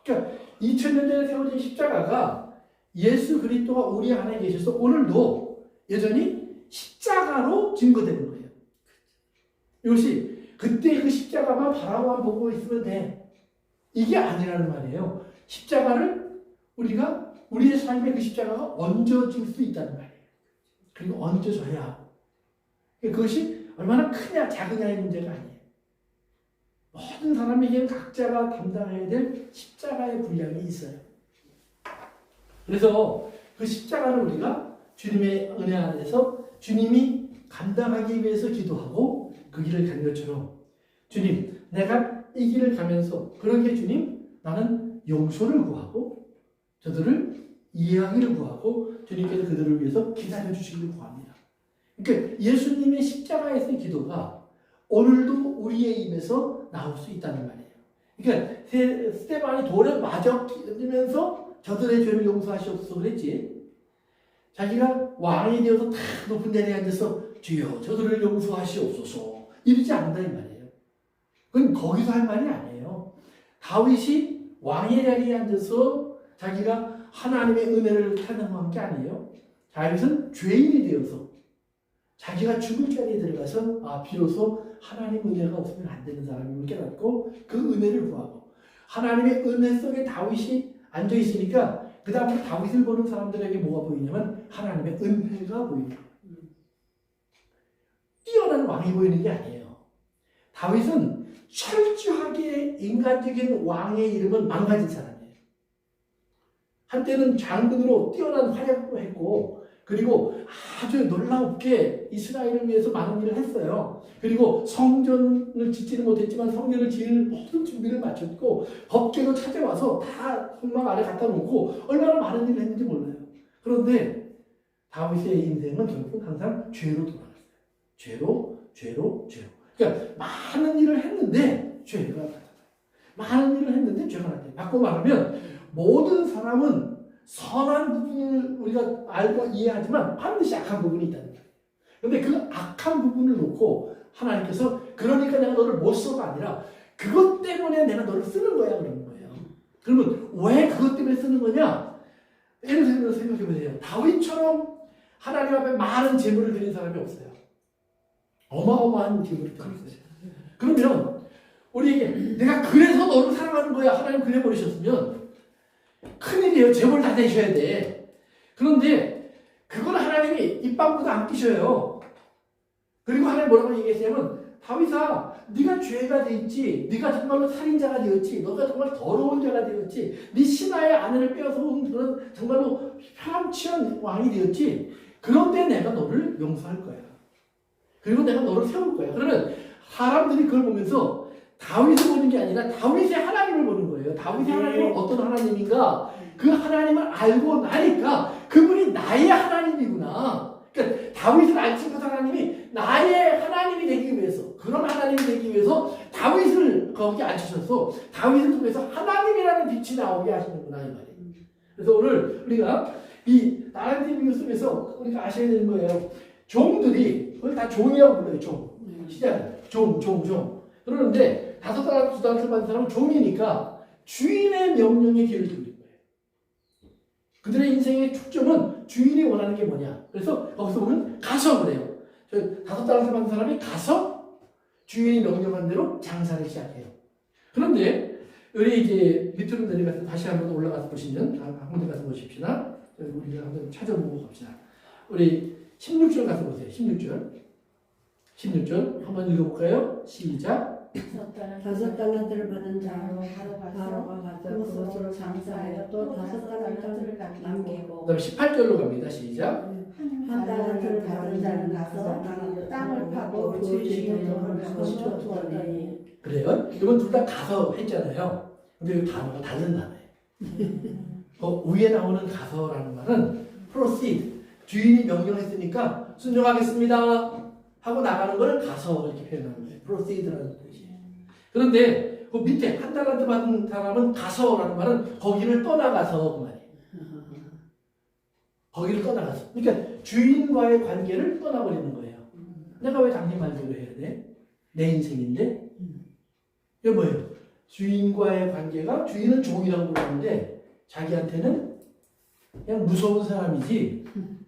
A: 그러니까 2000년 전에 세워진 십자가가 예수 그리스도가 우리 안에 계셔서 오늘도 여전히 십자가로 증거되는 거예요. 이것이 그때 그 십자가만 바라만 보고 있으면 돼. 이게 아니라는 말이에요. 십자가를 우리가 우리의 삶에 그 십자가가 얹어질 수 있다는 말이에요. 그리고 얹어져야 하고 그것이 얼마나 크냐 작으냐의 문제가 아니에요. 모든 사람에게는 각자가 담당해야 될 십자가의 분량이 있어요. 그래서 그 십자가를 우리가 주님의 은혜 안에서 주님이 감당하기 위해서 기도하고 그 길을 간 것처럼 주님 내가 이 길을 가면서 그러게 주님 나는 용서를 구하고 저들을 이해하기를 구하고 주님께서 그들을 위해서 기다려 주시기를 구합니다. 그러니까 예수님의 십자가에서의 기도가 오늘도 우리의 입에서 나올 수 있다는 말이에요. 그러니까 스데반이 돌에 맞아 끼면서 저들의 죄를 용서하시옵소서 그랬지. 자기가 왕이 되어서 다 높은 자리에 앉아서 주여 저들을 용서하시옵소서 이러지 않는다 이 말이에요. 그건 거기서 할 말이 아니에요. 다윗이 왕의 자리에 앉아서 자기가 하나님의 은혜를 찬양한 게 아니에요. 다윗은 죄인이 되어서 자기가 죽을 자리에 들어가서 비로소 하나님 은혜가 없으면 안 되는 사람임을 깨닫고 그 은혜를 구하고 하나님의 은혜 속에 다윗이 앉아 있으니까 그 다음부터 다윗을 보는 사람들에게 뭐가 보이냐면 하나님의 은혜가 보이는 거예요. 뛰어난 왕이 보이는 게 아니에요. 다윗은 철저하게 인간적인 왕의 이름은 망가진 사람이에요. 한때는 장군으로 뛰어난 활약도 했고 그리고 아주 놀랍게 이스라엘을 위해서 많은 일을 했어요. 그리고 성전을 짓지는 못했지만 성전을 지을 모든 준비를 마쳤고 법궤도 찾아와서 다 성막 아래 갖다 놓고 얼마나 많은 일을 했는지 몰라요. 그런데 다윗의 인생은 결국 항상 죄로 돌아갔어요. 죄로. 그러니까 많은 일을 했는데 죄가 나타나요. 많은 일을 했는데 죄가 나타나요. 바꿔 말하면 모든 사람은 선한 부분을 우리가 알고 이해하지만 반드시 악한 부분이 있다는 거예요. 그런데 그 악한 부분을 놓고 하나님께서 그러니까 내가 너를 못 써가 아니라 그것 때문에 내가 너를 쓰는 거야 그러는 거예요. 그러면 왜 그것 때문에 쓰는 거냐? 예를 들어서 생각해 보세요. 다윗처럼 하나님 앞에 많은 제물을 드린 사람이 없어요. 어마어마한 제물을 드렸어요. 그러면 우리에게 내가 그래서 너를 사랑하는 거야 하나님 그래 버리셨으면 큰일이에요. 제물 다 내셔야 돼. 그런데 그걸 하나님이 입방구도 안 끼셔요. 그리고 하나님 뭐라고 얘기했냐면 다윗아, 네가 죄가 되었지, 네가 정말로 살인자가 되었지, 너가 정말 더러운 자가 되었지, 네 신하의 아내를 빼앗아온 그런 정말로 파렴치한 왕이 되었지. 그런데 내가 너를 용서할 거야. 그리고 내가 너를 세울 거야. 그러면 사람들이 그걸 보면서 다윗을 보는 게 아니라 다윗의 하나님을 보는 거예요. 다윗의 하나님은 어떤 하나님인가? 그 하나님을 알고 나니까 그분이 나의 하나님이구나. 그러니까 다윗을 알지 못한 하나님이 나의 하나님이 되기 위해서, 그런 하나님이 되기 위해서 다윗을 거기 앉히셔서 다윗을 통해서 하나님이라는 빛이 나오게 하시는구나, 이 말이에요. 그래서 오늘 우리가 이 나란티 비유 속에서 우리가 아셔야 되는 거예요. 종들이, 그걸 다 종이라고 불러요, 종. 시작, 종. 그러는데 5달란트, 2달란트 받은 사람은 종이니까 주인의 명령에 귀를 기울인 거예요. 그들의 인생의 축점은 주인이 원하는 게 뭐냐. 그래서 거기서 보면 가서 그래요. 5달란트 받은 사람이 가서 주인이 명령한 대로 장사를 시작해요. 그런데 우리 이제 밑으로 내려가서 다시 한번 올라가서 보시면, 한 군데 가서 보십시다. 우리가 한번 찾아보고 갑시다. 우리 16절 가서 보세요. 16절 한번 읽어볼까요? 시작.
B: 5달란트를 받은 자로
D: 바로
B: 가서
D: 그것으로
B: 그것으로 장사하여 또 5달란트를 남기고
A: 그 다음에 18절로 갑니다. 시작.
B: 한 달란트를 받은 자는 가서
D: 땅을 파고 그 주인의 돈을 거두었더니.
A: 그래요? 이건 둘 다 가서 했잖아요. 근데 이 단어가 다른 단어예요. 위에 나오는 가서라는 말은 proceed. 주인이 명령했으니까 순종하겠습니다 하고 나가는 걸 가서 이렇게 표현하는 거예요. proceed라는 뜻이에요. 그런데 그 밑에 한 달란트 받은 사람은 가서라는 말은 거기를 떠나가서 그 말이에요. 거기를 떠나가서. 그러니까 주인과의 관계를 떠나버리는 거예요. 내가 왜 당신 말대로 해야 돼? 내 인생인데? 이게 뭐예요? 주인과의 관계가, 주인은 종이라고 부르는데 자기한테는 그냥 무서운 사람이지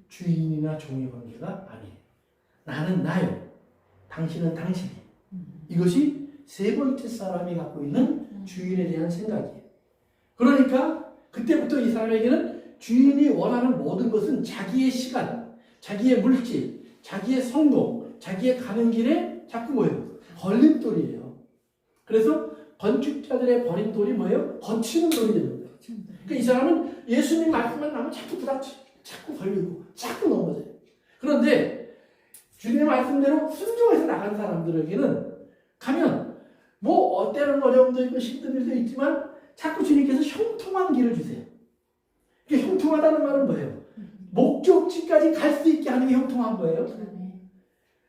A: 주인이나 종의 관계가 아니에요. 나는 나요. 당신은 당신이. 이것이 세 번째 사람이 갖고 있는 주인에 대한 생각이에요. 그러니까 그때부터 이 사람에게는 주인이 원하는 모든 것은 자기의 시간, 자기의 물질, 자기의 성공, 자기의 가는 길에 자꾸 뭐예요? 걸림돌이에요. 그래서 건축자들의 버린 돌이 뭐예요? 거치는 돌이 되는 거예요. 그러니까 이 사람은 예수님 말씀만 나면 자꾸 부닥치, 자꾸 걸리고, 자꾸 넘어져요. 그런데 주님의 말씀대로 순종해서 나간 사람들에게는 가면 뭐 때로는 어려움도 있고 힘든 일도 있지만 자꾸 주님께서 형통한 길을 주세요. 이게 형통하다는 말은 뭐예요? 목적지까지 갈 수 있게 하는 게 형통한 거예요.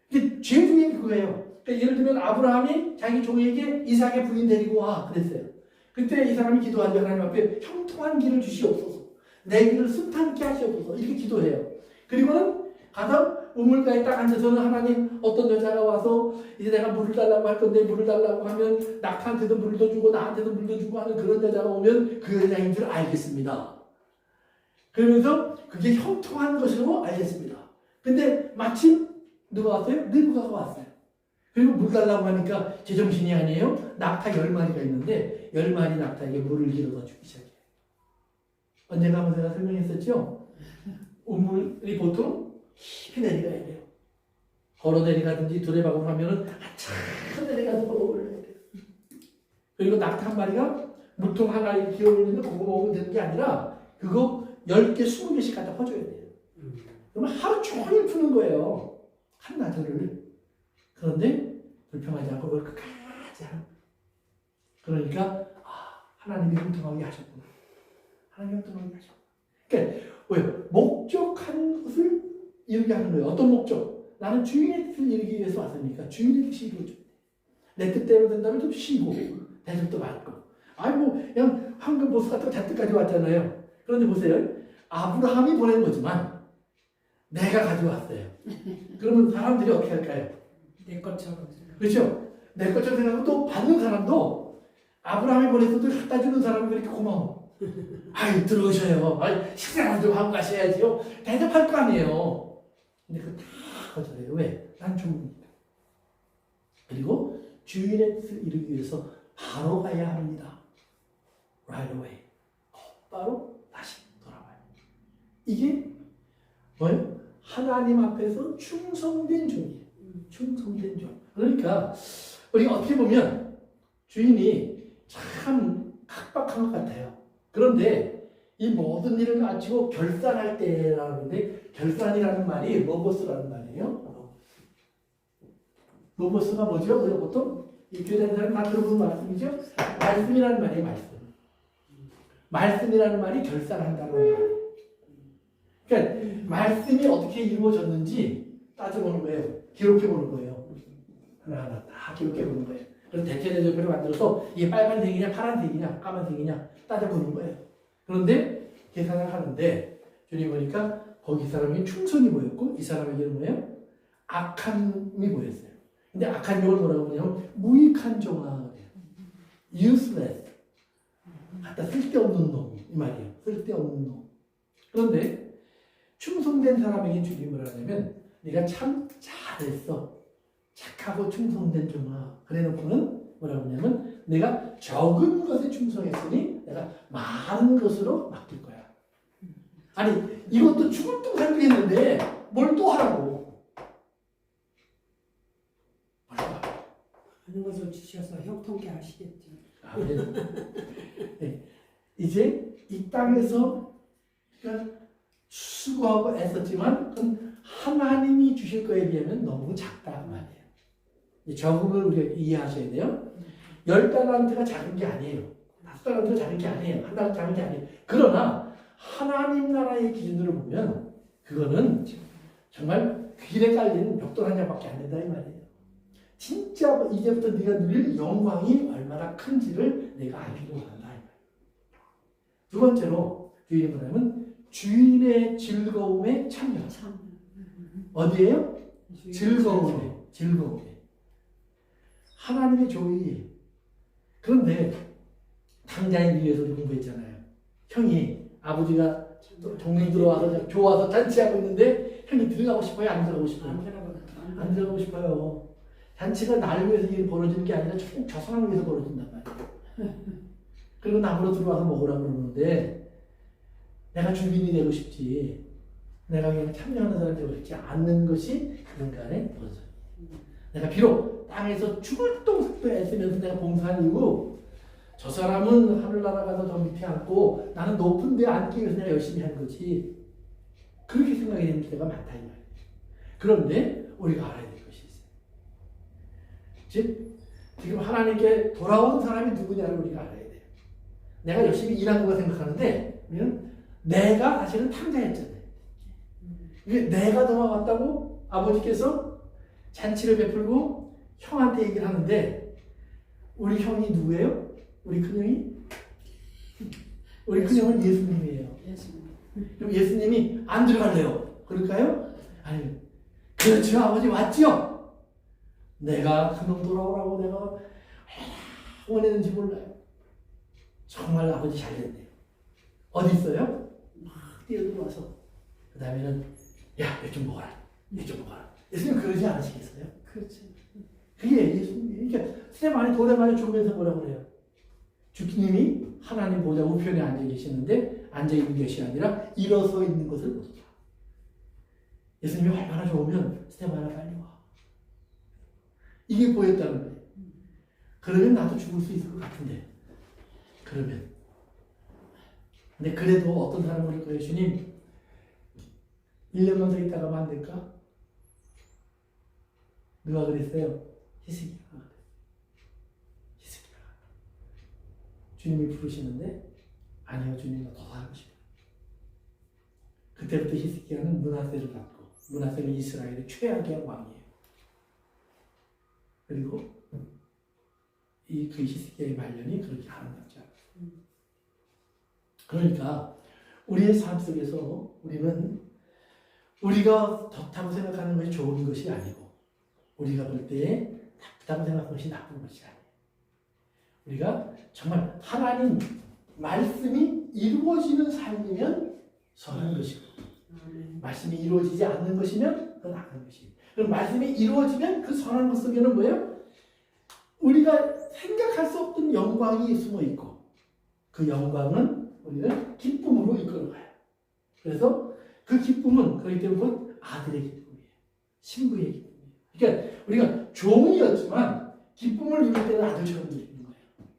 A: 이게 죄 중에 그거예요. 그러니까 예를 들면 아브라함이 자기 종에게 이삭의 부인 데리고 와 그랬어요. 그때 이 사람이 기도하죠. 하나님 앞에 형통한 길을 주시옵소서. 내 길을 순탄케 하시옵소서. 이렇게 기도해요. 그리고는 가서 우물가에 딱 앉아서는 하나님 어떤 여자가 와서 이제 내가 물을 달라고 할 건데 물을 달라고 하면 낙타한테도 물도 주고 나한테도 물도 주고 하는 그런 여자가 오면 그 여자인 줄 알겠습니다. 그러면서 그게 형통한 것으로 알겠습니다. 근데 마침 누가 왔어요? 느부가가 왔어요. 그리고 물 달라고 하니까 제정신이 아니에요. 낙타 10마리가 있는데 10마리 낙타에게 물을 길어다 주기 시작해요. 언젠가 한번 제가 설명했었죠? 우물이 보통 깊이 내려가야 돼요. 걸어 내려가든지 두레박으로 하면은 한참 내려가서 걸어 올라야 돼요. 그리고 낙타 한 마리가 물통 하나에 기어오르는데 그거 먹으면 되는 게 아니라 그거 10개, 20개씩 갖다 퍼줘야 돼요. 그러면 하루 종일 푸는 거예요. 한나절을. 그런데 불평하지 않고 그걸 끝까지 하는 거예요. 그러니까 하나님이 형통하게 하셨구나. 하나님이 형통하게 하셨구나. 그러니까 왜요? 목적한 것을 이루게 하는 거예요. 어떤 목적? 나는 주인의 뜻을 이루기 위해서 왔으니까 주인의 뜻이 이루어져야 돼. 내 뜻대로 된다면 좀 쉬고 내 뜻도 맑고. 아이고 그냥 황금 보스 같은 거 잔뜩까지 왔잖아요. 그런데 보세요. 아브라함이 보낸 거지만 내가 가져왔어요. 그러면 사람들이 어떻게 할까요?
C: 내 것처럼.
A: 그렇죠? 내 것처럼 생각하고 또 받는 사람도 아브라함이 보냈어도 갖다 주는 사람이 그렇게 고마워. 아유 들어오셔요. 아유 식사를 좀 하고 가셔야지요. 대접할 거 아니에요. 근데 그거 다 거절해요. 왜? 난 좋으니까. 그리고 주인의 뜻을 이루기 위해서 바로 가야 합니다. Right away. 바로 다시 돌아와요. 이게 뭐예요? 하나님 앞에서 충성된 종이에요. 충성된 종. 그러니까 우리가 어떻게 보면 주인이 참 각박한 것 같아요. 그런데 이 모든 일을 마치고 결산할 때라는데 결산이라는 말이 로고스라는 말이에요. 로고스가 뭐죠? 우리가 보통 이 교회다니는 사람 다 들어보는 말씀이죠? 말씀이라는 말이 말씀. 말씀이라는 말이 결산한다는 말이에요. 그러니까 말씀이 어떻게 이루어졌는지 따져보는 거예요. 기록해보는 거예요. 하나하나 다 기록해보는 거예요. 그래서 대체대조표를 만들어서 이게 빨간색이냐 파란색이냐 까만색이냐 따져보는 거예요. 그런데 계산을 하는데 주님 보니까 거기 사람이 충성이 보였고 이 사람에게는 뭐예요? 악함이 보였어요. 근데 악한 용을 뭐라고 하냐면 무익한 종아, useless, 갖다 쓸데없는 놈 이 말이에요. 쓸데없는 놈. 그런데 충성된 사람에게 주님이 뭐라 하냐면 네가 참 잘했어. 착하고 충성된 종아. 그래놓고는 뭐라고 하냐면 내가 적은 것에 충성했으니 내가 많은 것으로 맡길 거야. 아니 이것도 죽을 둥 살겠는데 뭘 또 하라고.
C: 하는 것을 주셔서 형통케 하시겠죠.
A: 아멘. 네. 이제 이 땅에서 그러니까 수고하고 애썼지만 그건 하나님이 주실 거에 비하면 너무 작다 그 말이에요. 이 적응을 우리가 이해하셔야 돼요. 10달란트가 작은 게 아니에요. 5달란트가 작은 게 아니에요. 한 달란트 작은 게 아니에요. 그러나 하나님 나라의 기준으로 보면 그거는 정말 길에 깔린 벽돌 한 장밖에 안 된다 이 말이에요. 진짜 이제부터 네가 누릴 영광이 얼마나 큰지를 내가 알기로 한다 이 말이에요. 두 번째로 주인이 뭐냐면 주인의 즐거움에 참여. 어디에요? 즐거움에. 즐거움에. 하나님의 조의. 그런데 당장에 위해서 공부했잖아요. 형이 아버지가 동네 들어와서 좋아서 잔치하고 있는데 형이 들어가고 싶어요? 안 들어가고 싶어요? 안 들어가고 싶어요. 잔치가 날 위해서 일이 벌어지는 게 아니라 쭉 저 사람을 위해서 벌어진단 말이에요. 그리고 남으로 들어와서 먹으라고 그러는데 내가 주민이 되고 싶지 내가 그냥 참여하는 사람이 되고 싶지 않는 것이 그 인간의 본성이에요. 내가 비록 땅에서 죽을 똥석도 애쓰면서 내가 봉사한 이후 저 사람은 하늘나라 가서 저 밑에 앉고 나는 높은 데 앉기 위해서 내가 열심히 한 거지 그렇게 생각이 되는 때가 많다 이 말이에요. 그런데 우리가 알아야 될 것이 있어요. 즉 지금 하나님께 돌아온 사람이 누구냐를 우리가 알아야 돼요. 내가 열심히 일한 거가 생각하는데 우리는 내가 사실은 탕자였잖아요. 이게 내가 돌아왔다고 아버지께서 잔치를 베풀고 형한테 얘기를 하는데 우리 형이 누구예요? 우리 큰형이? 우리 큰형은 예수님이에요. 그럼 예수님이 안 들어갈래요. 그럴까요? 아니, 그렇죠 아버지 왔죠? 내가 그놈 돌아오라고 내가 얼마나 원했는지 몰라요. 정말 아버지 잘 됐네요. 어디 있어요? 막 뛰어들어와서 그 다음에는 야, 이거 좀 먹어라. 이거 좀 먹어라. 예수님 그러지 않으시겠어요?
C: 그렇죠.
A: 그게 예수님이에요. 그러니까 스테반이 돌에 맞아 죽으면서 뭐라고 그래요? 주님이 하나님 보좌 우편에 앉아 계시는데 앉아 있는 것이 아니라 일어서 있는 것을 보더라. 예수님이 얼마나 좋으면 스테반아 빨리 와. 이게 보였다는 거예요. 그러면 나도 죽을 수 있을 것 같은데. 그러면. 근데 그래도 어떤 사람은 그럴 거예요. 주님, 1년만 더 있다가 하면 안 될까? 누가 그랬어요? 히스기야가. 히스기야가. 주님이 부르시는데 아니요, 주님과 더 하고 싶어요. 그때부터 히스기야는 므낫세를 받고 므낫세는 이스라엘의 최악의 왕이에요. 그리고 그 히스기야의 말년이 그렇게 아름답지 않아요. 그러니까 우리의 삶 속에서 우리는 우리가 좋다고 생각하는 것이 좋은 것이 아니고 우리가 볼 때에 나쁘다고 생각하는 것이 나쁜 것이 아니에요. 우리가 정말 하나님 말씀이 이루어지는 삶이면 선한 것이고 말씀이 이루어지지 않는 것이면 그건 악한 것이에요. 그럼 말씀이 이루어지면 그 선한 것 속에는 뭐예요? 우리가 생각할 수 없던 영광이 숨어 있고 그 영광은 우리를 기쁨으로 이끌어가요. 그래서 그 기쁨은 그렇기 때문에 아들의 기쁨이에요. 신부의 기쁨이에요. 그러니까 우리가 종이었지만 기쁨을 누릴 때는 아들처럼 누리는 거예요.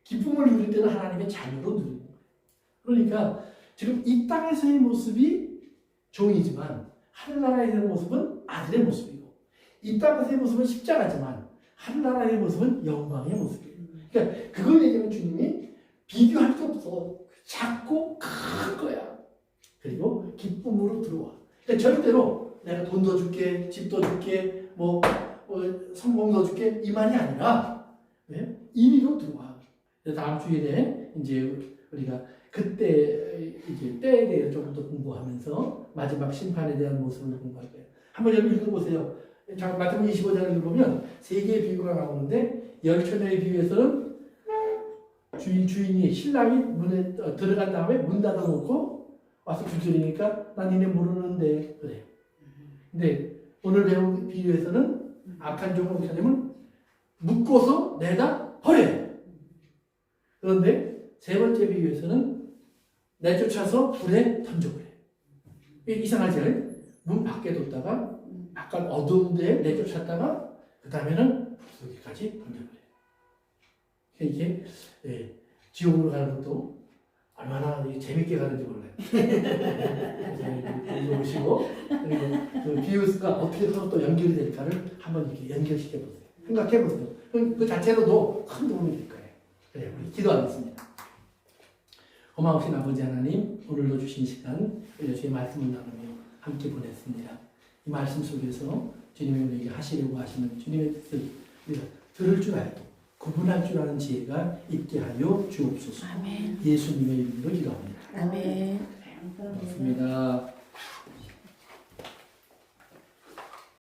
A: 기쁨을 누릴 때는 하나님의 자녀로 누리는 거예요. 그러니까 지금 이 땅에서의 모습이 종이지만 하늘나라에서의 모습은 아들의 모습이고, 이 땅에서의 모습은 십자가지만 하늘나라의 모습은 영광의 모습이에요. 그러니까 그걸 얘기하면 주님이 비교할 수 없어. 작고 큰 거야. 그리고 기쁨으로 들어와. 그러니까 절대로 내가 돈 더 줄게, 집 더 줄게, 성공 더 줄게 이 말이 아니라 임의로 들어와. 다음 주일에 이제 우리가 그때 이제 때에 대해서 조금 더 공부하면서 마지막 심판에 대한 모습을 공부할 거예요. 한번 여러분 읽어보세요. 마태복음 25장을 읽어보면 세 개의 비유가 나오는데 열처녀의 비유에서는 주인이 신랑이 문에 들어간 다음에 문 닫아놓고 와서 두드리니까 난 니네 모르는데 그래요. 근데 오늘 배운 비유에서는 악한 종을 어떻게 하냐면 묶어서 내다 버려요. 그런데 세 번째 비유에서는 내쫓아서 불에 던져버려요. 이상하죠? 문 밖에 뒀다가 약간 어두운 데에 내쫓았다가 그 다음에는 불 속에까지 던져버려요. 이게 지옥으로 가는 것도 얼마나 재밌게 가는지 몰라요. 그래서 보시고 그리고 그 비유가 어떻게 서로 또 연결이 될까를 한번 이렇게 연결시켜 보세요. 생각해 보세요. 그 자체로도 큰 도움이 될 거예요. 그래요. 우리 기도하겠습니다. 고마우신 아버지 하나님, 오늘도 주신 시간 주의 말씀을 나누며 함께 보냈습니다. 이 말씀 속에서 주님이 우리에게 하시려고 하시는 주님의 뜻을 우리가 들을 줄 알고 구분할 줄 아는 지혜가 있게 하여 주옵소서.
D: 아멘.
A: 예수님의 이름으로 기도합니다.
D: 아멘.
A: 고맙습니다.